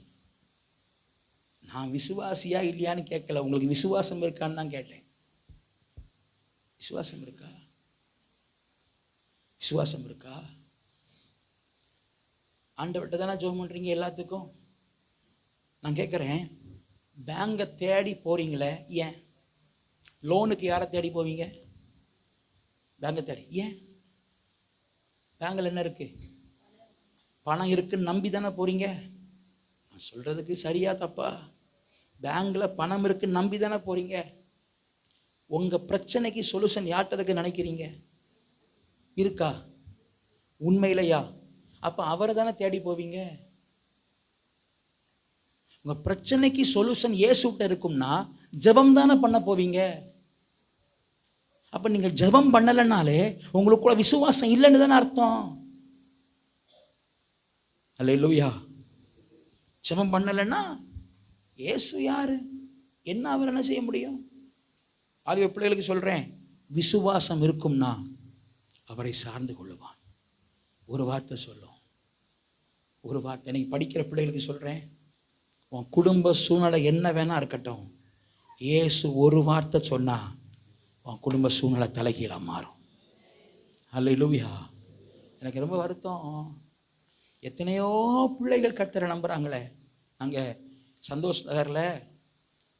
நான் விசுவாசியா இல்லையான்னு கேட்கல, உங்களுக்கு விசுவாசம் இருக்கான்னு தான் கேட்டேன். விசுவாசம் இருக்கா? விசுவாசம் இருக்கா? ஆண்டவர்கிட்ட தானே ஜெபம் பண்றீங்க எல்லாத்துக்கும். நான் கேட்குறேன், பேங்கை தேடி போறீங்களே, ஏன்? லோனுக்கு யாரை தேடி போவீங்க? பேங்கை தேடி. ஏன்? பேங்கில் என்ன இருக்கு? பணம் இருக்குன்னு நம்பி தானே போறீங்க. நான் சொல்றதுக்கு சரியா தப்பா? பேங்க்ல பணம் இருக்குன்னு நம்பி தானே போறீங்க. உங்க பிரச்சனைக்கு சொல்யூஷன் யார்கிட்ட நினைக்கிறீங்க? இருக்கா? உண்மையிலையா? அப்ப அவரை தானே தேடி போவீங்க. உங்க பிரச்சனைக்கு சொல்யூஷன் இயேசுகிட்ட இருக்கும்னா ஜெபம் தானே பண்ண போவீங்க. அப்ப நீங்க ஜெபம் பண்ணலைனாலே உங்களுக்குள்ள விசுவாசம் இல்லைன்னு தானே அர்த்தம். அல்லேலூயா. ஜெபம் பண்ணலைன்னா இயேசு யாரு, என்ன அவர் என்ன செய்ய முடியும்? ஆகிய பிள்ளைகளுக்கு சொல்றேன், விசுவாசம் இருக்கும்னா அவரை சார்ந்து கொள்ளுவான். ஒரு வார்த்தை சொல்லும், ஒரு வார்த்தை. இன்னைக்கு படிக்கிற பிள்ளைகளுக்கு சொல்றேன், உன் குடும்ப சூழ்நிலை என்ன வேணா இருக்கட்டும், இயேசு ஒரு வார்த்தை சொன்னா உன் குடும்ப சூழ்நிலை தலைகீழா மாறும். அல்லேலூயா. எனக்கு ரொம்ப வருத்தம், எத்தனையோ பிள்ளைகள் கர்த்தரை நம்புறாங்களே. அங்கே சந்தோஷ் நகரில்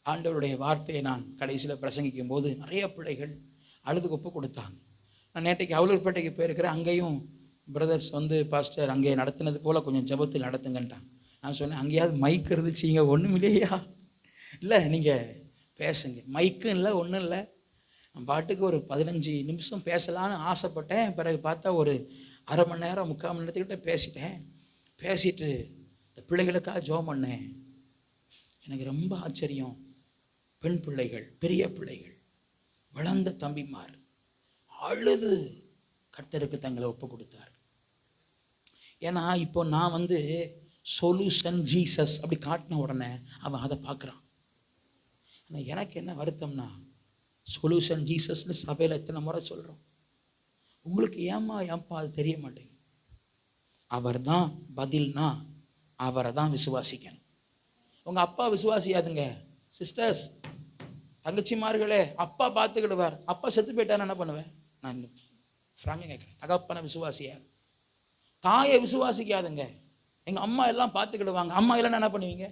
ஆண்டவருடைய வார்த்தையை நான் கடைசியில் பிரசங்கிக்கும் போது நிறைய பிள்ளைகள் அழுது ஒப்பு கொடுத்தாங்க. நான் நேற்றைக்கு அவலூர்பேட்டைக்கு போயிருக்கிறேன், அங்கேயும் பிரதர்ஸ் வந்து பாஸ்டர் அங்கே நடத்தினது போல் கொஞ்சம் ஜெபத்தில் நடத்துங்கன்ட்டாங்க. நான் சொன்னேன், அங்கேயாவது மைக் இருந்துச்சிங்க? ஒன்றும் இல்லையா? இல்லை நீங்கள் பேசுங்க. மைக்கும் இல்லை, ஒன்றும் இல்லை. நான் பாட்டுக்கு ஒரு 15 நிமிஷம் பேசலான்னு ஆசைப்பட்டேன். பிறகு பார்த்தா ஒரு அரை மணி நேரம் 3/4 மணி நேரத்துக்கிட்ட பேசிட்டேன். பேசிட்டு இந்த பிள்ளைகளுக்காக ஜெபம் பண்ணேன். எனக்கு ரொம்ப ஆச்சரியம், பெண் பிள்ளைகள், பெரிய பிள்ளைகள், வளர்ந்த தம்பிமார் அழுது கர்த்தருக்கு தங்களை ஒப்பு கொடுத்தார். ஏன்னா இப்போ நான் வந்து சொல்யூஷன் ஜீசஸ் அப்படி காட்டின உடனே அவன் அதை பார்க்குறான். ஆனால் எனக்கு என்ன வருத்தம்னா, சொல்யூஷன் ஜீசஸ்னு சபையில் எத்தனை முறை சொல்கிறோம், உங்களுக்கு ஏன்பா அது தெரிய மாட்டேங்குது. அவர் தான் பதில்னா அவரை தான் விசுவாசிக்கணும். உங்கள் அப்பா விசுவாசியாதுங்க சிஸ்டர்ஸ், தங்கச்சிமார்களே. அப்பா பார்த்துக்கிடுவார். அப்பா செத்து போயிட்டான்னு என்ன பண்ணுவேன்? நான் ஃப்ராங்க கேட்குறேன், தகப்பனை விசுவாசியாது, தாயை விசுவாசிக்காதுங்க. எங்கள் அம்மா எல்லாம் பார்த்துக்கிடுவாங்க, அம்மா இல்லைன்னா என்ன பண்ணுவீங்க?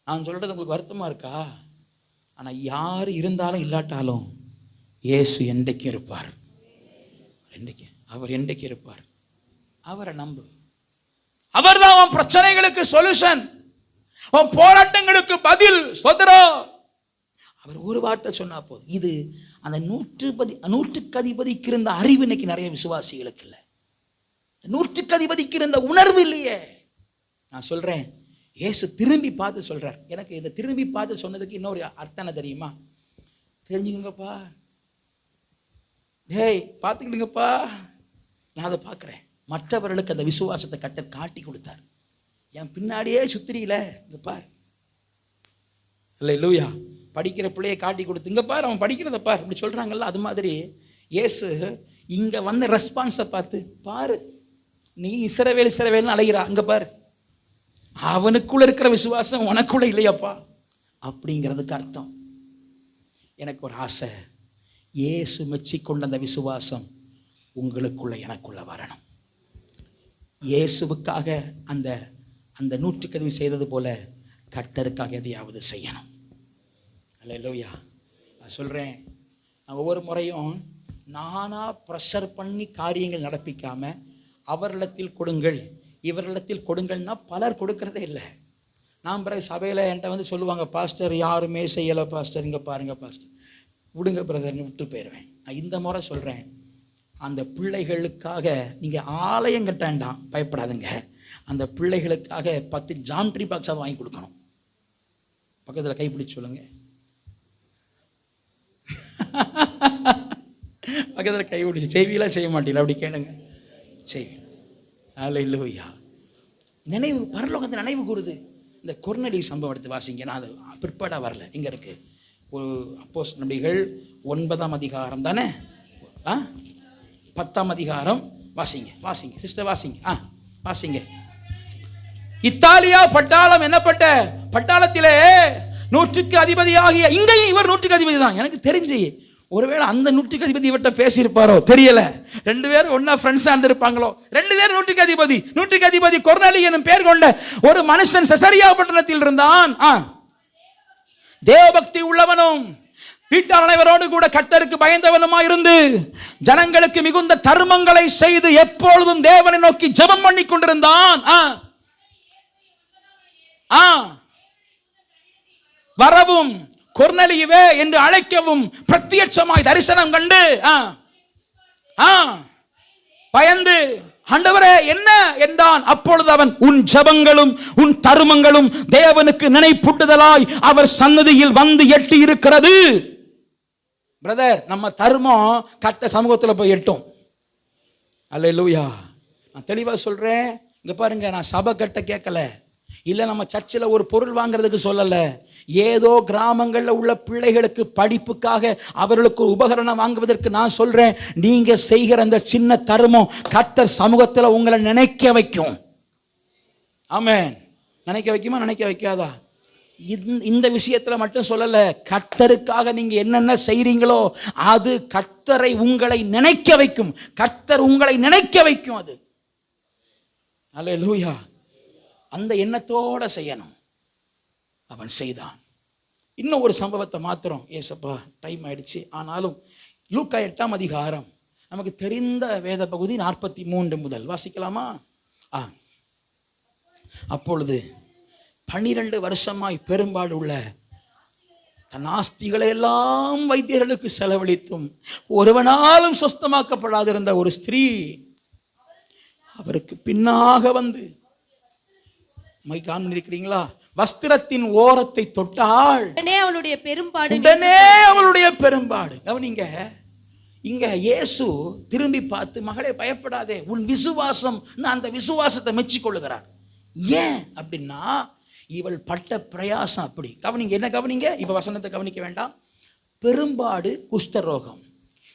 நான் சொல்கிறது உங்களுக்கு வருத்தமாக இருக்கா? ஆனால் யார் இருந்தாலும் இல்லாட்டாலும் இயேசு என்றைக்கும் இருப்பார். என்றைக்கு அவர் என்றைக்கு இருப்பார். அவரை நம்பு. அவர்தான் உன் பிரச்சனைகளுக்கு சொல்யூஷன், உன் போராட்டங்களுக்கு பதில். ஸ்தோத்திரம். அவர் ஒரு வார்த்தை சொன்னா போதும். இது அந்த நூற்றுக்கு அதிபதிக்கு இருந்த அறிவு இன்னைக்கு நிறைய விசுவாசிகளுக்கு இல்லை. நூற்றுக்கு அதிபதிக்கு இருந்த உணர்வு இல்லையே. நான் சொல்றேன், இயேசு திரும்பி பார்த்து சொல்றார். எனக்கு இதை திரும்பி பார்த்து சொன்னதுக்கு இன்னொரு அர்த்தம் என்ன தெரியுமா? தெரிஞ்சுக்கங்கப்பா, டேய் பார்த்துக்கிட்டுங்கப்பா, நான் அதை பார்க்குறேன். மற்றவர்களுக்கு அந்த விசுவாசத்தை கர்த்தர் காட்டி கொடுத்தார். என் பின்னாடியே சுத்திரியில இங்க பார், அல்லேலூயா. படிக்கிற பிள்ளையை காட்டி கொடுத்து இங்க பார், அவன் படிக்கிறத பார், அப்படி சொல்றாங்கல்ல. அது மாதிரி இயேசு இங்க வந்த ரெஸ்பான்ஸை பார்த்து பாரு, நீ இஸ்ரவேல்னு அலைகிறா, அங்க பாரு, அவனுக்குள்ள இருக்கிற விசுவாசம் உனக்குள்ள இல்லையாப்பா அப்படிங்கிறதுக்கு அர்த்தம். எனக்கு ஒரு ஆசை, இயேசு மெச்சிக்கொண்ட அந்த விசுவாசம் உங்களுக்குள்ள எனக்குள்ள வரணும். இயேசுவுக்காக அந்த அந்த நூற்றுக்கதிவு செய்தது போல கர்த்தருக்காக எதையாவது செய்யணும். அல்லேலூயா. நான் சொல்கிறேன், நான் ஒவ்வொரு முறையும் நானாக ப்ரெஷர் பண்ணி காரியங்கள் நடப்பிக்காம அவர்களிடத்தில் கொடுங்கள் இவர்களிடத்தில் கொடுங்கள்னா பலர் கொடுக்கறதே இல்லை. நான் பிறகு சபையில் என்கிட்ட வந்து சொல்லுவாங்க, பாஸ்டர் யாருமே செய்யலை பாஸ்டர், இங்கே பாருங்கள் பாஸ்டர், விடுங்க பிரதர்னு விட்டு போயிடுவேன். நான் இந்த முறை சொல்கிறேன், அந்த பிள்ளைகளுக்காக நீங்கள் ஆலயம் கட்ட வேண்டாம், பயப்படாதுங்க. அந்த பிள்ளைகளுக்காக 10 ஜாமெட்ரி பாக்ஸாக வாங்கி கொடுக்கணும். பக்கத்தில் கைப்பிடிச்சு சொல்லுங்க, பக்கத்தில் கை பிடிச்சி. செய்வியெல்லாம் செய்ய மாட்டீங்களா? அப்படி கேளுங்க, செய்வி. அல்லேலூயா. நினைவு, பரலோகத்தை நினைவு கூறுது. இந்த கொர்நேலி சம்பவம் எடுத்து வாசிங்க. நான் அது பிற்பாடாக வரல. இங்கே இருக்கு ஒரு அப்போஸ்தலர் நபிகள் 9ஆம் அதிகாரம் தானே, 10ஆம் அதிகாரம் வாசிங்க சிஸ்டர், வாசிங்க வாசிங்க. இத்தாலியா பட்டாளம் என்னப்பட்ட பட்டாளத்திலே 100க்கு அதிபதியாகிய, இங்கேயும் இவர் 100க்கு அதிபதி தான். எனக்கு தெரிஞ்சு ஒருவேளை அந்த 100க்கு அதிபதி இவர்கிட்ட பேசியிருப்பாரோ தெரியல. 2 பேரும் ஒன்னா ஃப்ரெண்ட்ஸா இருந்திருப்பாங்களோ. 2 பேரும் 100க்கு அதிபதி கொர்நேலி எனும் பேர் கொண்ட ஒரு மனுஷன் செசரியா பட்டணத்தில் இருந்தான். தேவபக்தி உள்ளவனும் வீட்டார் அனைவரோடு கூட கர்த்தருக்கு பயந்தவனுமாய் இருந்து ஜனங்களுக்கு மிகுந்த தர்மங்களை செய்து எப்பொழுதும் தேவனை நோக்கி ஜெபம் பண்ணி கொண்டிருந்தான். வரவும் கொர்நேலியுவே என்று அழைக்கவும் பிரத்யட்சமாய் தரிசனம் கண்டு பயந்து, ஆண்டவரே என்ன என்றான். அப்பொழுது அவன், உன் ஜெபங்களும் உன் தருமங்களும் தேவனுக்கு நினைப்பூட்டுதலாய் அவர் சன்னதியில் வந்து எட்டி இருக்கிறது. பிரதர், நம்ம தருமம் கர்த்தர் சமூகத்தில் போய் எட்டும். அல்லேலூயா. நான் தெளிவா சொல்றேன். இங்க பாருங்க, நான் சபை கட்ட கேட்கல, இல்ல நம்ம சர்ச்சில் ஒரு பொருள் வாங்குறதுக்கு சொல்லல. ஏதோ கிராமங்களில் உள்ள பிள்ளைகளுக்கு படிப்புக்காக அவர்களுக்கு உபகரணம் வாங்குவதற்கு நான் சொல்றேன், நீங்க செய்கிற அந்த சின்ன தருமம் கர்த்தர் சமூகத்தில் உங்களை நினைக்க வைக்கும். ஆமென். நினைக்க வைக்குமா? நினைக்க வைக்காதா? இந்த விஷயத்துல மட்டும் சொல்லல, கர்த்தருக்காக நீங்க என்னென்ன செய்றீங்களோ அது கர்த்தரை உங்களை நினைக்க வைக்கும். கர்த்தர் உங்களை நினைக்க வைக்கும். அது அல்லேலூயா. அந்த எண்ணத்தோட செய்யணும். அவன் செய்தான். இன்னும் ஒரு சம்பவத்தை மாத்திரம், ஏசப்பா டைம் ஆயிடுச்சு, ஆனாலும் லூக்கா 8ஆம் அதிகாரம் நமக்கு தெரிந்த வேத பகுதி 43 முதல் வாசிக்கலாமா? அப்பொழுது 12 வருஷமாய் பெரும்பாடு உள்ள தன் ஆஸ்திகளை எல்லாம் வைத்தியர்களுக்கு செலவழித்தும் ஒருவனாலும் சொஸ்தமாக்கப்படாதிருந்த ஒரு ஸ்திரீ அவருக்கு பின்னாக வந்து, மைக்கான் இருக்கிறீங்களா, வஸ்திரத்தின் ஓரத்தை தொட்டாள். உடனே அவளுடைய பெரும்பாடு. கவனிங்க, இங்க இயேசு திரும்பி பார்த்து, மகளே பயப்படாதே, உன் விசுவாசம், அந்த விசுவாசத்தை மெச்சிக்கொள்ளுகிறார். ஏன் அப்படின்னா இவள் பட்ட பிரயாசம் அப்படி. கவனிங்க, என்ன கவனிங்க, இப்ப வசனத்தை கவனிக்க வேண்டாம். பெரும்பாடு, குஷ்டரோகம்,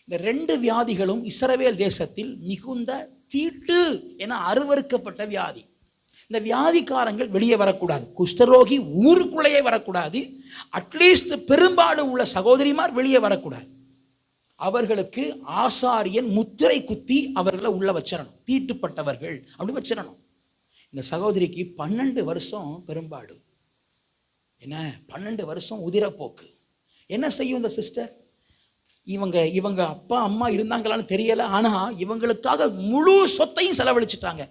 இந்த 2 வியாதிகளும் இஸ்ரவேல் தேசத்தில் மிகுந்த தீட்டு என அருவருக்கப்பட்ட வியாதி. இந்த வியாதிக்காரங்கள் வெளியே வரக்கூடாது, குஷ்டரோகி ஊருக்குள்ளேயே வரக்கூடாது, அட்லீஸ்ட் பெரும்பாடு உள்ள சகோதரிமார் வெளியே வரக்கூடாது. அவர்களுக்கு ஆசாரியன் முத்திரை குத்தி அவர்களை உள்ள வச்சிடணும், தீட்டுப்பட்டவர்கள் அப்படி வச்சிடணும். இந்த சகோதரிக்கு 12 வருஷம் பெரும்பாடு. என்ன 12 வருஷம் உதிரப்போக்கு. என்ன செய்யும் இந்த சிஸ்டர்? இவங்க அப்பா அம்மா இருந்தாங்களான்னு தெரியல, ஆனா இவங்களுக்காக முழு சொத்தையும் செலவழிச்சிட்டாங்க.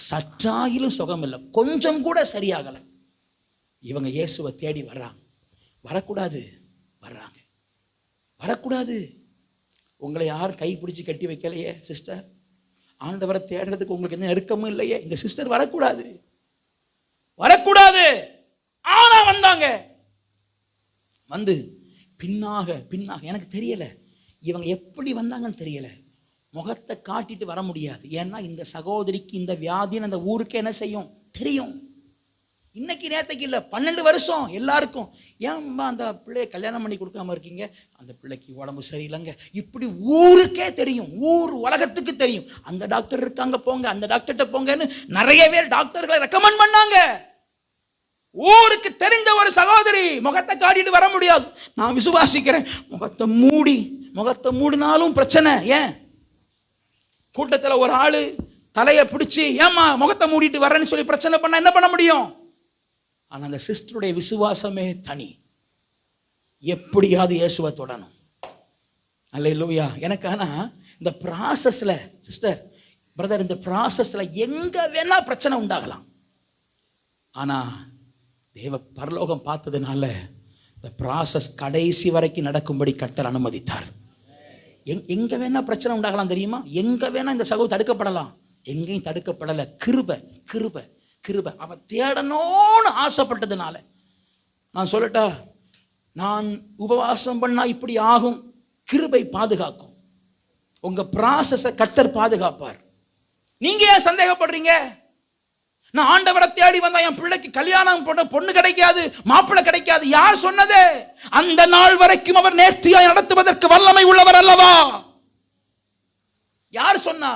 சற்றாயிலும் சுகம் இல்லை, கொஞ்சம் கூட சரியாகல. இவங்க இயேசுவை தேடி வர்றாங்க. வரக்கூடாது, வர்றாங்க. வரக்கூடாது. உங்களை யார் கை பிடிச்சி கட்டி வைக்கலையே சிஸ்டர், ஆண்டவரை தேடுறதுக்கு உங்களுக்கு என்ன நெருக்கமும் இல்லையே. இந்த சிஸ்டர் வரக்கூடாது, வரக்கூடாது. ஆனா வந்தாங்க. வந்து பின்னாக எனக்கு தெரியல இவங்க எப்படி வந்தாங்கன்னு தெரியல. முகத்தை காட்டிட்டு வர முடியாது, ஏன்னா இந்த சகோதரிக்கு இந்த வியாதின்னு அந்த ஊருக்கு என்ன செய்யும் தெரியும். இன்னைக்கு நேரத்துக்கு இல்லை, 12 வருஷம் எல்லாருக்கும். ஏன்பா அந்த பிள்ளைய கல்யாணம் பண்ணி கொடுக்காம இருக்கீங்க, அந்த பிள்ளைக்கு உடம்பு சரியில்லைங்க, இப்படி ஊருக்கே தெரியும், ஊர் உலகத்துக்கு தெரியும். அந்த டாக்டர் இருக்காங்க போங்க, அந்த டாக்டர்கிட்ட போங்கன்னு நிறைய பேர் டாக்டர்களை ரெக்கமெண்ட் பண்ணாங்க. ஊருக்கு தெரிந்த ஒரு சகோதரி முகத்தை காட்டிட்டு வர முடியாது. நான் விசுவாசிக்கிறேன், முகத்தை மூடினாலும் பிரச்சனை. ஏன் கூட்டத்தில் ஒரு ஆளு தலையை பிடிச்சி ஏமா முகத்தை மூடிட்டு வரேன்னு சொல்லி பிரச்சனை பண்ண என்ன பண்ண முடியும்? ஆனால் அந்த சிஸ்டருடைய விசுவாசமே தனி. எப்படியாவது இயேசுவை தொடணும். அல்லேலூயா. எனக்கு ஆனால் இந்த ப்ராசஸில் சிஸ்டர் பிரதர், இந்த ப்ராசஸில் எங்கே வேணா பிரச்சனை உண்டாகலாம். ஆனால் தேவ பரலோகம் பார்த்ததுனால இந்த ப்ராசஸ் கடைசி வரைக்கும் நடக்கும்படி கர்த்தர் அனுமதித்தார். எங்கே வேணா பிரச்சனை உண்டாகலாம் தெரியுமா? எங்கே வேணா இந்த சகோதரர் தடுக்கப்படலாம், எங்கேயும் தடுக்கப்படலை. கிருபை அவ தேடணும்னு ஆசைப்பட்டதுனால. நான் சொல்லட்டா, நான் உபவாசம் பண்ணா இப்படி ஆகும், கிருபை பாதுகாக்கும். உங்க ப்ராசஸை கர்த்தர் பாதுகாப்பார். நீங்க ஏன் சந்தேகப்படுறீங்க? நான் ஆண்டவரை தேடி வந்தா என் பிள்ளைக்கு கல்யாணம் பண்ண பொண்ணு கிடைக்காது, மாப்பிள்ளை கிடைக்காது. யார் சொன்னது? அந்த நாள் வரைக்கும் அவர் நேர்த்தியாய் நடத்துவதற்கு வல்லமை உள்ளவர் அல்லவா? யார் சொன்னா?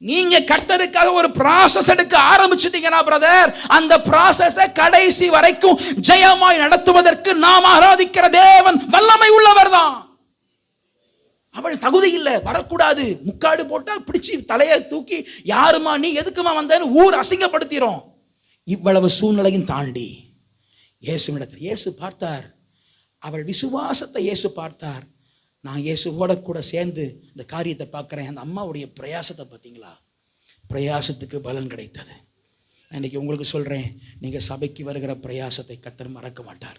நீங்க கர்த்தருக்காக ஒரு ப்ராசஸ் எடுக்க ஆரம்பிச்சிட்டீங்கன்னா பிரதர், அந்த ப்ராசஸை கடைசி வரைக்கும் ஜெயமாய் நடத்துவதற்கு நாம் ஆராதிக்கிற தேவன் வல்லமை உள்ளவர் தான். அவள் தகுதி இல்லை, வரக்கூடாது. முக்காடு போட்டா பிடிச்சி தலையை தூக்கி யாருமா நீ எதுக்குமா வந்தேன்னு ஊர் அசிங்கப்படுத்திரும். இவ்வளவு சூழ்நிலையும் தாண்டி இயேசுவிடத்தில் இயேசு பார்த்தார், அவள் விசுவாசத்தை இயேசு பார்த்தார். நான் இயேசுவோட கூட சேர்ந்து இந்த காரியத்தை பார்க்குறேன். அந்த அம்மாவுடைய பிரயாசத்தை பார்த்தீங்களா? பிரயாசத்துக்கு பலன் கிடைத்தது. இன்னைக்கு உங்களுக்கு சொல்கிறேன், நீங்கள் சபைக்கு வருகிற பிரயாசத்தை கர்த்தர் மறக்க மாட்டார்.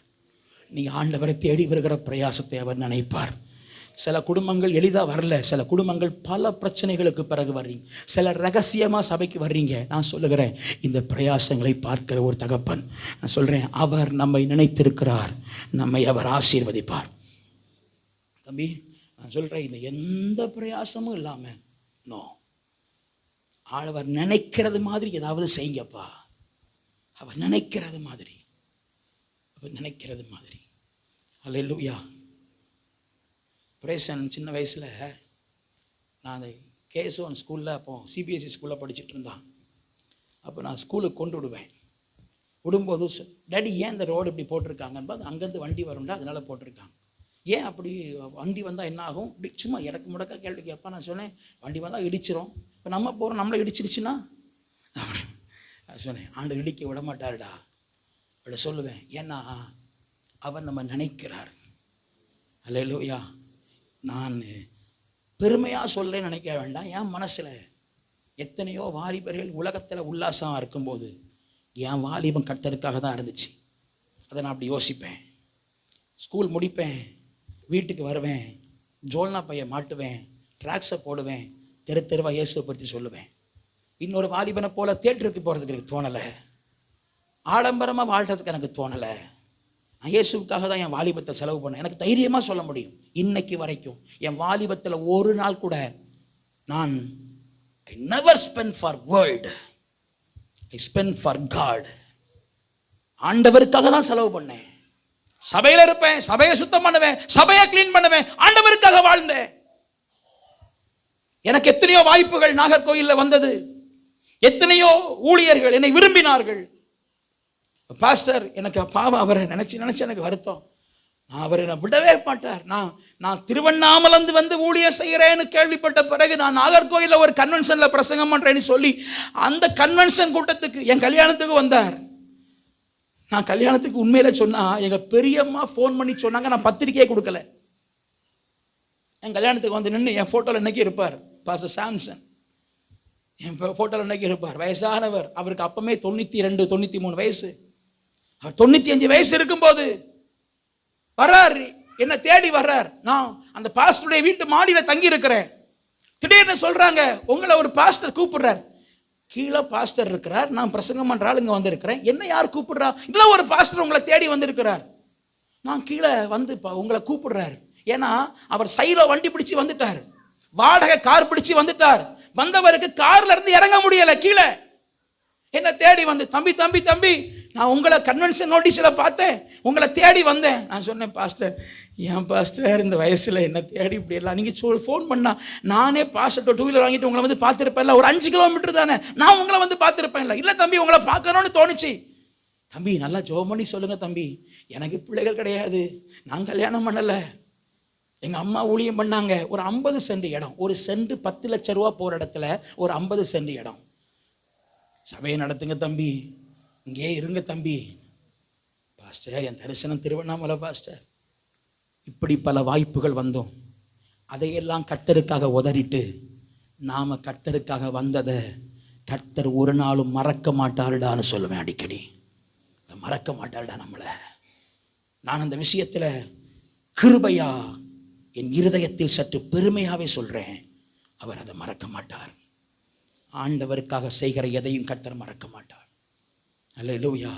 நீங்கள் ஆண்டவரை தேடி வருகிற பிரயாசத்தை அவர் நினைப்பார். சில குடும்பங்கள் எளிதாக வரல, சில குடும்பங்கள் பல பிரச்சனைகளுக்கு பிறகு வர்றீங்க, சில ரகசியமாக சபைக்கு வர்றீங்க. நான் சொல்லுகிறேன், இந்த பிரயாசங்களை பார்க்கிற ஒரு தகப்பன், நான் சொல்கிறேன், அவர் நம்மை நினைத்திருக்கிறார், நம்மை அவர் ஆசீர்வதிப்பார். தம்பி நான் சொல்கிறேன், இந்த எந்த பிரயாசமும் இல்லாமல் நோ, அவர் நினைக்கிறது மாதிரி ஏதாவது செய்யுங்கப்பா. அவர் நினைக்கிறது மாதிரி. அல்லேலூயா. பிரேசன் சின்ன வயசில் நான் அந்த கேசவன் ஸ்கூலில், அப்போ சிபிஎஸ்சி ஸ்கூலில் படிச்சுட்டு இருந்தான். அப்போ நான் ஸ்கூலுக்கு கொண்டு விடும்போது டேடி ஏன் இந்த ரோடு இப்படி போட்டிருக்காங்கன்னு, அங்கேருந்து வண்டி வரும்டா அதனால போட்டிருக்காங்க. ஏன் அப்படி வண்டி வந்தால் என்ன ஆகும்? இப்படி சும்மா இடக்கு முடக்க கேள்வி கேட்பா. நான் சொன்னேன், வண்டி வந்தால் இடிச்சிரும், இப்போ நம்ம போகிறோம், நம்மளை இடிச்சிருச்சுன்னா அப்படி நான் சொன்னேன், ஆண்டு இடிக்க விட மாட்டாருடா அப்படி சொல்லுவேன். ஏன்னா அவர் நம்ம நினைக்கிறார். அல்லேலூயா. நான் பெருமையாக சொல்ல நினைக்க வேண்டாம். என் மனசில் எத்தனையோ வாலிபர்கள் உலகத்தில் உல்லாசமாக இருக்கும்போது என் வாலிபம் கர்த்தருக்காக தான் இருந்துச்சு. அதை நான் அப்படி யோசிப்பேன். ஸ்கூல் முடிப்பேன், வீட்டுக்கு வருவேன், ஜோல்னா பையை மாட்டுவேன், ட்ராக்ஸை போடுவேன், தெருவா இயேசுவை பற்றி சொல்லுவேன். இன்னொரு வாலிபனை போல தியேட்டருக்கு போகிறதுக்கு எனக்கு தோணலை, ஆடம்பரமாக வாழ்கிறதுக்கு எனக்கு தோணலை. நான் இயேசுக்காக தான் என் வாலிபத்தை செலவு பண்ணேன். எனக்கு தைரியமாக சொல்ல முடியும், இன்னைக்கு வரைக்கும் என் வாலிபத்தில் ஒரு நாள் கூட நான் I never spend for world, I spend for God. ஆண்டவருக்காக தான் செலவு பண்ணேன். சபையில் இருப்பேன், சபையை சுத்தம் பண்ணுவேன், சபையை கிளீன் பண்ணுவேன், ஆண்டவருக்காக வாழ்ந்தேன். எனக்கு எத்தனையோ வாய்ப்புகள் நாகர்கோயிலில் வந்தது, எத்தனையோ ஊழியர்கள் என்னை விரும்பினார்கள். பாஸ்டர் எனக்கு பாவம், அவரை நினைச்சு எனக்கு வருத்தம். நான் அவரை விடவே மாட்டார். நான் திருவண்ணாமலேருந்து வந்து ஊழியர் செய்கிறேன்னு கேள்விப்பட்ட பிறகு நான் நாகர்கோயிலில் ஒரு கன்வென்ஷனில் பிரசங்கம் பண்ணுறேன்னு சொல்லி அந்த கன்வென்ஷன் கூட்டத்துக்கு என் கல்யாணத்துக்கு வந்தார். நான் கல்யாணத்துக்கு உண்மையில சொன்னா எங்க பெரியம்மா ஃபோன் பண்ணி சொன்னாங்க, நான் பத்திரிக்கையே கொடுக்கல. என் கல்யாணத்துக்கு வந்து நின்று என் ஃபோட்டோவில் இன்னைக்கு இருப்பார் பாஸ்டர் சாம்சன். என் ஃபோட்டோவில் இன்னைக்கு இருப்பார். வயசானவர். அவருக்கு அப்பமே 92 93 வயசு. அவர் 95 வயசு இருக்கும்போது வர்றார், என்ன தேடி வர்றார். நான் அந்த பாஸ்டருடைய வீட்டு மாடியில் தங்கி இருக்கிறேன். திடீர்னு சொல்றாங்க, உங்களை ஒரு பாஸ்டர் கூப்பிடுறார். கீழே பாஸ்டர் இருக்கிறார், நான் பிரசங்கம் பண்றாள் இங்க வந்திருக்கிறேன். என்ன யார் கூப்பிடுறா? இல்லை, ஒரு பாஸ்டர் உங்களை தேடி வந்திருக்கிறார். நான் கீழே வந்து உங்களை கூப்பிடுறார். ஏன்னா அவர் சைல வண்டி பிடிச்சி வந்துட்டார், வாடகை கார் பிடிச்சி வந்துட்டார். வந்தவருக்கு கார்ல இருந்து இறங்க முடியல கீழே. என்ன தேடி வந்து, தம்பி தம்பி தம்பி, நான் உங்களை கன்வென்ஷன் நோட்டீஸில் பார்த்தேன், உங்களை தேடி வந்தேன். நான் சொன்னேன், பாஸ்டர், ஏன் பாஸ்டர் இந்த வயசில் என்ன தேடி இப்படி எல்லாம் நீங்கள் ஃபோன் பண்ணா நானே பாஸ்டர் 2 வீலர் வாங்கிட்டு உங்களை வந்து பார்த்துருப்பேன்ல, ஒரு 5 கிலோமீட்டர் தானே, நான் உங்களை வந்து பார்த்துருப்பேன்ல. இல்லை தம்பி, உங்களை பார்க்கணும்னு தோணுச்சு. தம்பி நல்லா ஜெபம் பண்ணி சொல்லுங்க தம்பி, எனக்கு பிள்ளைகள் கிடையாது, நான் கல்யாணம் பண்ணலை, எங்கள் அம்மா ஊழியம் பண்ணாங்க. ஒரு 50 சென்ட் இடம், ஒரு சென்ட் 10 லட்சம் ரூபா போகிற இடத்துல ஒரு 50 சென்ட் இடம். சபையை நடத்துங்க தம்பி, இங்கே இருங்க தம்பி. பாஸ்டர், என் தரிசனம் திருவண்ணாமலை பாஸ்டர். இப்படி பல வாய்ப்புகள் வந்தோம். அதையெல்லாம் கர்த்தருக்காக உதறிட்டு நாம் கர்த்தருக்காக வந்ததை கர்த்தர் ஒரு நாளும் மறக்க மாட்டாருடான்னு சொல்லுவேன் அடிக்கடி. மறக்க மாட்டாருடா நம்மளை. நான் அந்த விஷயத்தில் கிருபையா என் இருதயத்தில் சற்று பெருமையாகவே சொல்கிறேன், அவர் அதை மறக்க மாட்டார். ஆண்டவருக்காக செய்கிற எதையும் கர்த்தர் மறக்க மாட்டார். அல்லேலூயா.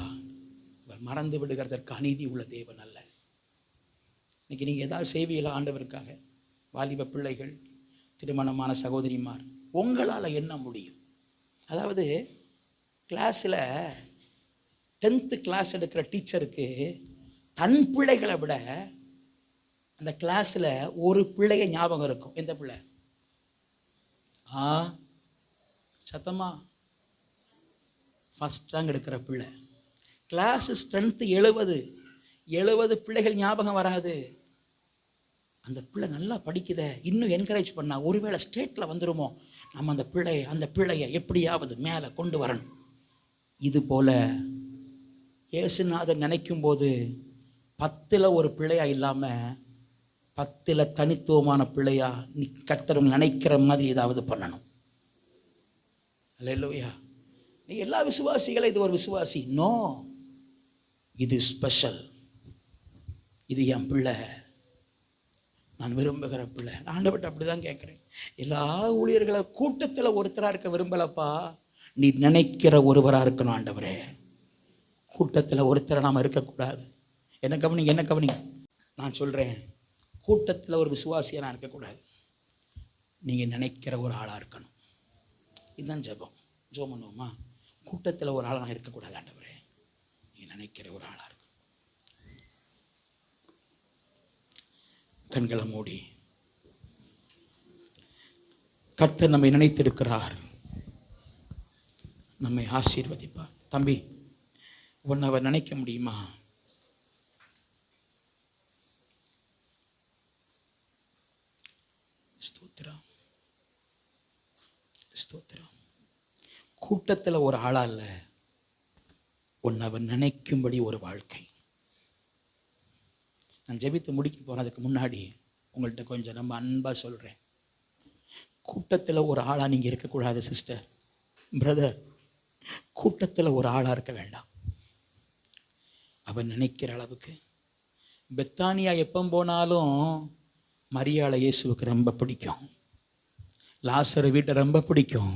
அவர் மறந்து விடுகிறதற்கு அநீதி உள்ள தேவன் அல்ல. இன்னைக்கு நீங்கள் ஏதாவது செய்வீங்களா ஆண்டவருக்காக? வாலிப பிள்ளைகள், திருமணமான சகோதரிமார், உங்களால் என்ன முடியும்? அதாவது கிளாஸில் 10th கிளாஸ் எடுக்கிற டீச்சருக்கு தன் பிள்ளைகளை விட அந்த கிளாஸில் ஒரு பிள்ளைய ஞாபகம் இருக்கும். எந்த பிள்ளை? சத்தமா? ஃபஸ்ட் ரேங்க் எடுக்கிற பிள்ளை. கிளாஸ் ஸ்ட்ரென்த்து 70 பிள்ளைகள் ஞாபகம் வராது. அந்த பிள்ளை நல்லா படிக்குத, இன்னும் என்கரேஜ் பண்ணா ஒருவேளை ஸ்டேட்டில் வந்துடுமோ, நம்ம அந்த பிள்ளையை எப்படியாவது மேலே கொண்டு வரணும். இது போல இயேசுநாதர் நினைக்கும் போது 10ல் ஒரு பிள்ளையா இல்லாமல் 10ல் தனித்துவமான பிள்ளையா கர்த்தர் நினைக்கிற மாதிரி ஏதாவது பண்ணணும். அல்லேலூயா. நீ எல்லா விசுவாசிகளும் இது ஒரு விசுவாசி? நோ, இது ஸ்பெஷல். இது என் பிள்ளை, நான் விரும்புகிற பிள்ளை. ஆண்டவர்கிட்ட அப்படி தான் கேட்குறேன். எல்லா ஊழியர்களை கூட்டத்தில் ஒருத்தராக இருக்க விரும்பலப்பா, நீ நினைக்கிற ஒருவராக இருக்கணும் ஆண்டவரே. கூட்டத்தில் ஒருத்தரை நாம் இருக்கக்கூடாது. என்ன கவனிங்க. நான் சொல்கிறேன், கூட்டத்தில் ஒரு விசுவாசியாக நான் இருக்கக்கூடாது. நீங்கள் நினைக்கிற ஒரு ஆளாக இருக்கணும். இதுதான் ஜெபம். ஜெபம் பண்ணுவோமா? கூட்டத்தில் ஒரு ஆளாக நான் இருக்கக்கூடாது ஆண்டவரே, நீங்கள் நினைக்கிற ஒரு ஆளாக இருக்கணும். கண்களை மூடி. கர்த்தர் நம்மை நினைத்திருக்கிறார், நம்மை ஆசீர்வதிப்பார். தம்பி, உன்னை அவர் நினைக்க முடியுமா? ஸ்தோத்திரம், ஸ்தோத்திரம். கூட்டத்தில் ஒரு ஆளா இல்ல, உன்னை அவர் நினைக்கும்படி ஒரு வாழ்க்கை. நான் ஜெபித்து முடிக்க போறதுக்கு முன்னாடி உங்கள்கிட்ட கொஞ்சம் நம்ம அன்பா சொல்றேன். கூட்டத்தில் ஒரு ஆளா நீங்க இருக்கக்கூடாது சிஸ்டர், பிரதர். கூட்டத்தில் ஒரு ஆளா இருக்க வேண்டாம். அவன் நினைக்கிற அளவுக்கு. பெத்தானியா எப்போ போனாலும் மரியாளை இயேசுவுக்கு ரொம்ப பிடிக்கும், லாசர் வீட்டை ரொம்ப பிடிக்கும்.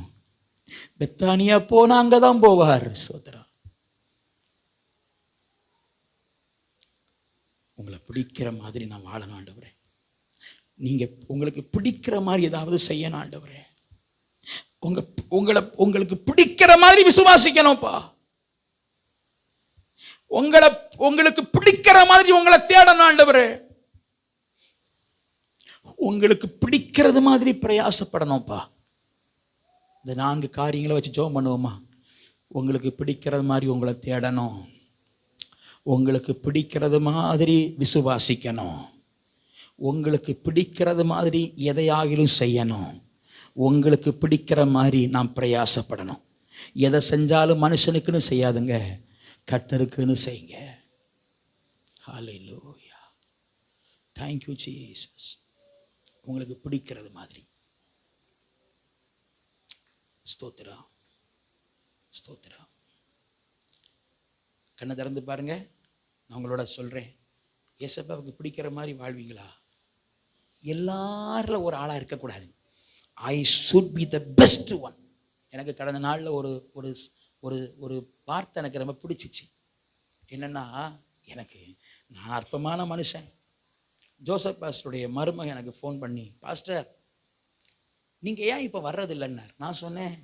பெத்தானியா போனா அங்கதான் போவார். சோதரா, உங்களை பிடிக்கிற மாதிரி நான் வாழணும் ஆண்டவரே. நீங்க உங்களுக்கு பிடிக்கிற மாதிரி ஏதாவது செய்யணும் ஆண்டவரே. உங்களுக்கு பிடிக்கிற மாதிரி விசுவாசிக்கணும்ப்பா. உங்களுக்கு பிடிக்கிற மாதிரி உங்களை தேடணும் ஆண்டவரே. உங்களுக்கு பிடிக்கிறது மாதிரி பிரயாசப்படணும்ப்பா. இந்த 4 காரியங்களை வச்சு ஜெபம் பண்ணுவோமா? உங்களுக்கு பிடிக்கிறது மாதிரி உங்களை தேடணும், உங்களுக்கு பிடிக்கிறது மாதிரி விசுவாசிக்கணும், உங்களுக்கு பிடிக்கிறது மாதிரி எதையாகிலும் செய்யணும், உங்களுக்கு பிடிக்கிற மாதிரி நாம் பிரயாசப்படணும். எதை செஞ்சாலும் மனுஷனுக்குன்னு செய்யாதுங்க, கர்த்தருக்குன்னு செய்யுங்க. ஹல்லேலூயா. Thank you Jesus. உங்களுக்கு பிடிக்கிறது மாதிரி. ஸ்தோத்திரா, ஸ்தோத்திரா. கண்ணை திறந்து பாருங்க. நான் உங்களோட சொல்றேன், ஏசப்பாவுக்கு பிடிக்கிற மாதிரி வாழ்வீங்களா? எல்லாரில் ஒரு ஆளாக இருக்கக்கூடாது. I should be the best one. எனக்கு கடந்த நாளில் ஒரு ஒரு ஒரு ஒரு வார்த்தை எனக்கு ரொம்ப பிடிச்சிச்சு. என்னென்னா, நான் அற்பமான மனுஷன். ஜோசப் பாஸ்டருடைய மருமகன் எனக்கு ஃபோன் பண்ணி, பாஸ்டர் நீங்கள் ஏன் இப்போ வர்றதில்லைன்னார். நான் சொன்னேன்,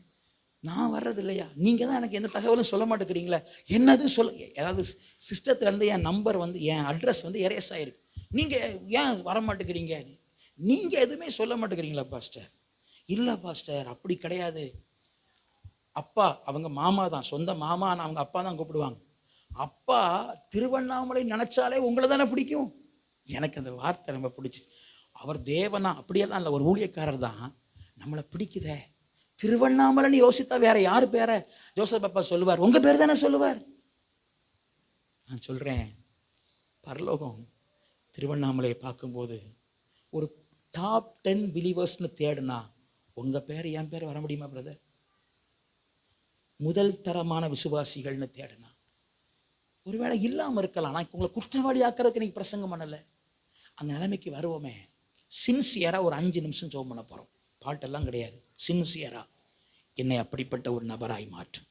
நான் வர்றது இல்லையா? நீங்கள் தான் எனக்கு எந்த தகவலும் சொல்ல மாட்டேங்கிறீங்களே. என்னது ஏதாவது சிஸ்டத்துலேருந்து என் நம்பர் என் அட்ரஸ் எரேஸ் ஆகிருக்கு. நீங்கள் ஏன் வர மாட்டேங்கிறீங்க? நீங்கள் எதுவுமே சொல்ல மாட்டேங்கிறீங்களா பாஸ்டர்? இல்லை பாஸ்டர், அப்படி கிடையாது. அப்பா, அவங்க மாமா தான், சொந்த மாமா, நான் அவங்க அப்பா தான் கூப்பிடுவாங்க. அப்பா திருவண்ணாமலை நினச்சாலே உங்களை தானே பிடிக்கும். எனக்கு அந்த வார்த்தை ரொம்ப பிடிச்சி. அவர் தேவனா அப்படியெல்லாம் இல்லை, ஒரு ஊழியக்காரர் தான். நம்மளை பிடிக்குதே. திருவண்ணாமலைன்னு யோசித்தா வேற யார் பேரை ஜோசப் அப்பா சொல்லுவார்? உங்கள் பேர் தானே சொல்லுவார். நான் சொல்கிறேன், பரலோகம் திருவண்ணாமலையை பார்க்கும்போது ஒரு டாப் 10 பிலீவர்ஸ்னு தேடுனா உங்கள் பேர் என் பேர் வர முடியுமா பிரதர்? முதல் தரமான விசுவாசிகள்னு தேடுனா ஒருவேளை இல்லாமல் இருக்கலாம். நான் உங்களை குற்றவாளி ஆக்கிறதுக்கு நீங்கள் பிரசங்கம் பண்ணலை. அந்த நிலைமைக்கு வருவோமே. சின்சியராக ஒரு 5 நிமிஷம் ஜெபம் பண்ண போகிறோம். பாட்டெல்லாம் கிடையாது. சின்சியராக என்னை அப்படிப்பட்ட ஒரு நபராய் மாற்றும்.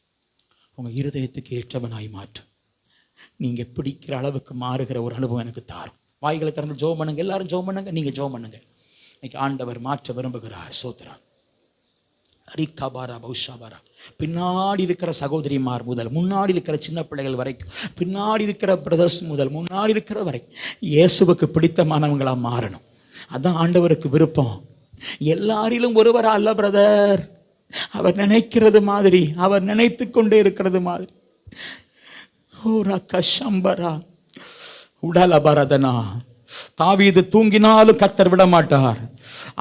உங்கள் இருதயத்துக்கு ஏற்றவனாய் மாற்றும். நீங்கள் பிடிக்கிற அளவுக்கு மாறுகிற ஒரு அனுபவம் எனக்கு தாரும். வாய்களை திறந்து ஜெபம் பண்ணுங்க. எல்லாரும் ஜெபம் பண்ணுங்க. நீங்கள் ஜெபம் பண்ணுங்க. இன்னைக்கு ஆண்டவர் மாற்ற விரும்புகிறார். சோத்ரான் அரிகாபாரா பௌஷாபாரா. பின்னாடி இருக்கிற சகோதரிமார் முதல் முன்னாடி இருக்கிற சின்ன பிள்ளைகள் வரைக்கும், பின்னாடி இருக்கிற பிரதர்ஸ் முதல் முன்னாடி இருக்கிற வரை இயேசுவுக்கு பிடித்தமானவங்களா மாறணும். அதான் ஆண்டவருக்கு விருப்பம். எல்லாரிலும் ஒருவரா அல்ல பிரதர். அவர் நினைக்கிறது மாதிரி, அவர் நினைத்து கொண்டே இருக்கிறது மாதிரி. ஓரா கஷம்பரா உடலபரதனா. தாவீது தூங்கினாலும் கர்த்தர் விட மாட்டார்.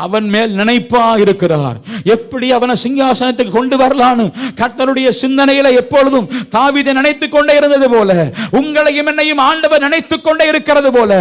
அவன் மேல் நினைப்பா இருக்கிறார். எப்படி அவனை சிங்காசனத்துக்கு கொண்டு வரலான்னு கர்த்தருடைய சிந்தனையில எப்பொழுதும் தாவீதை நினைத்துக் கொண்டே இருந்தது போல, உங்களையும் என்னையும் ஆண்டவர் நினைத்துக் கொண்டே இருக்கிறது போல,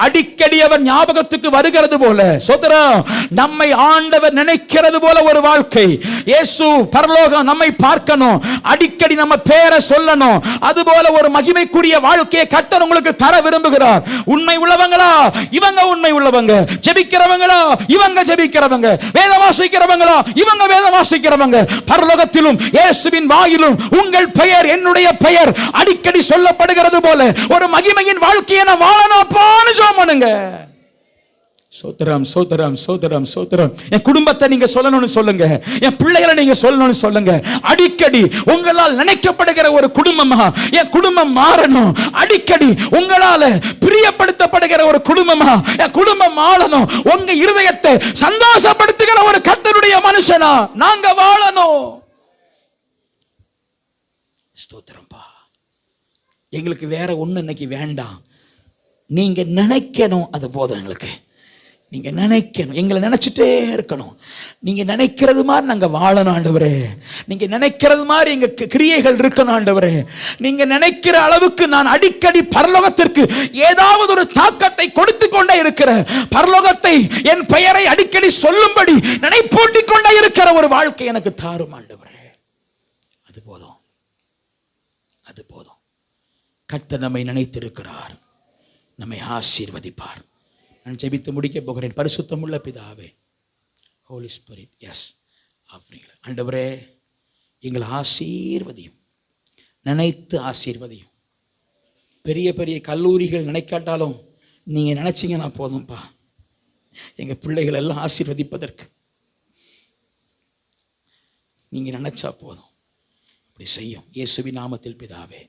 அடிக்கடி அவர் ஞாபகத்துக்கு வருகிறது போல. சோதரம், நம்மை ஆண்டவர் நினைக்கிறது போல ஒரு வாழ்க்கை. இயேசு பரலோகம் நம்மை பார்க்கணும், அடிக்கடி நம்ம பேரை சொல்லணும். அதுபோல ஒரு மகிமைக்குரிய வாழ்க்கையை கர்த்தர் உங்களுக்கு தர விரும்புகிறார். உண்மை உள்ளவங்களா இவங்க, உண்மை உள்ளவங்க. ஜெபிக்கிறவங்களா இவங்க ஜெபிக்கிறவங்க. வேதம் வாசிக்கிறவங்களா இவங்க வேதம் வாசிக்கிறவங்க. பரலோகத்திலும் இயேசுவின் வாயிலும் உங்கள் பெயர் என்னுடைய பெயர் அடிக்கடி சொல்லப்படுகிறது போல ஒரு மகிமையின் வாழ்க்கையை நான் வாழணும்னு ஜெபம் பண்ணுங்க. சோதரம் சோதரம் சோதரம் சோதரம். என் குடும்பத்தை நீங்க சொல்லணும்னு சொல்லுங்க. என் பிள்ளைகளை நீங்க சொல்லணும்னு சொல்லுங்க. அடிக்கடி உங்களால் நினைக்கப்படுகிற ஒரு குடும்பமா என் குடும்பம் மாறணும். அடிக்கடி உங்களால பிரியப்படுத்தப்படுகிற ஒரு குடும்பமா என் குடும்பம் மாறணும். உங்க இருதயத்தை சந்தோஷப்படுத்துகிற ஒரு கர்த்தருடைய மனுஷனா நாங்க வாழணும். ஸ்தோத்திரம்பா. எங்களுக்கு வேற ஒண்ணு இன்னைக்கு வேண்டாம். நீங்க நினைக்கணும், அது போதும் எங்களுக்கு. நீங்க நினைக்கணும், எங்களை நினைச்சிட்டே இருக்கணும். நீங்க நினைக்கிறது மாதிரி நாங்க வாழணும் ஆண்டவரே. நீங்க நினைக்கிறது மாதிரி எங்க கிரியைகள் இருக்கணும் ஆண்டவரே. நீங்க நினைக்கிற அளவுக்கு நான் அடிக்கடி பரலோகத்திற்கு ஏதாவது ஒரு தாக்கத்தை கொடுத்து கொண்டே இருக்கிற, பரலோகத்தை என் பெயரை அடிக்கடி சொல்லும்படி நினைப்பூட்டிக் கொண்டே இருக்கிற ஒரு வாழ்க்கை எனக்கு தாரும் ஆண்டவரே. அது போதும், அது போதும். கர்த்தர் நம்மை நினைத்திருக்கிறார், நம்மை ஆசீர்வதிப்பார். நான் ஜெபித்து முடிக்க போகிறேன். பரிசுத்தமுள்ள பிதாவே, ஹோலி ஸ்பிரிட், எஸ் அப்படிங்களா ஆண்டவரே, எங்களை ஆசீர்வதியும், நினைத்து ஆசீர்வதியும். பெரிய பெரிய கல்லூரிகள் நினைக்காட்டாலும் நீங்கள் நினச்சிங்கன்னா போதும்ப்பா. எங்கள் பிள்ளைகள் எல்லாம் ஆசீர்வதிப்பதற்கு நீங்கள் நினைச்சா போதும். அப்படி செய்யும். இயேசுவின் நாமத்தில் பிதாவே.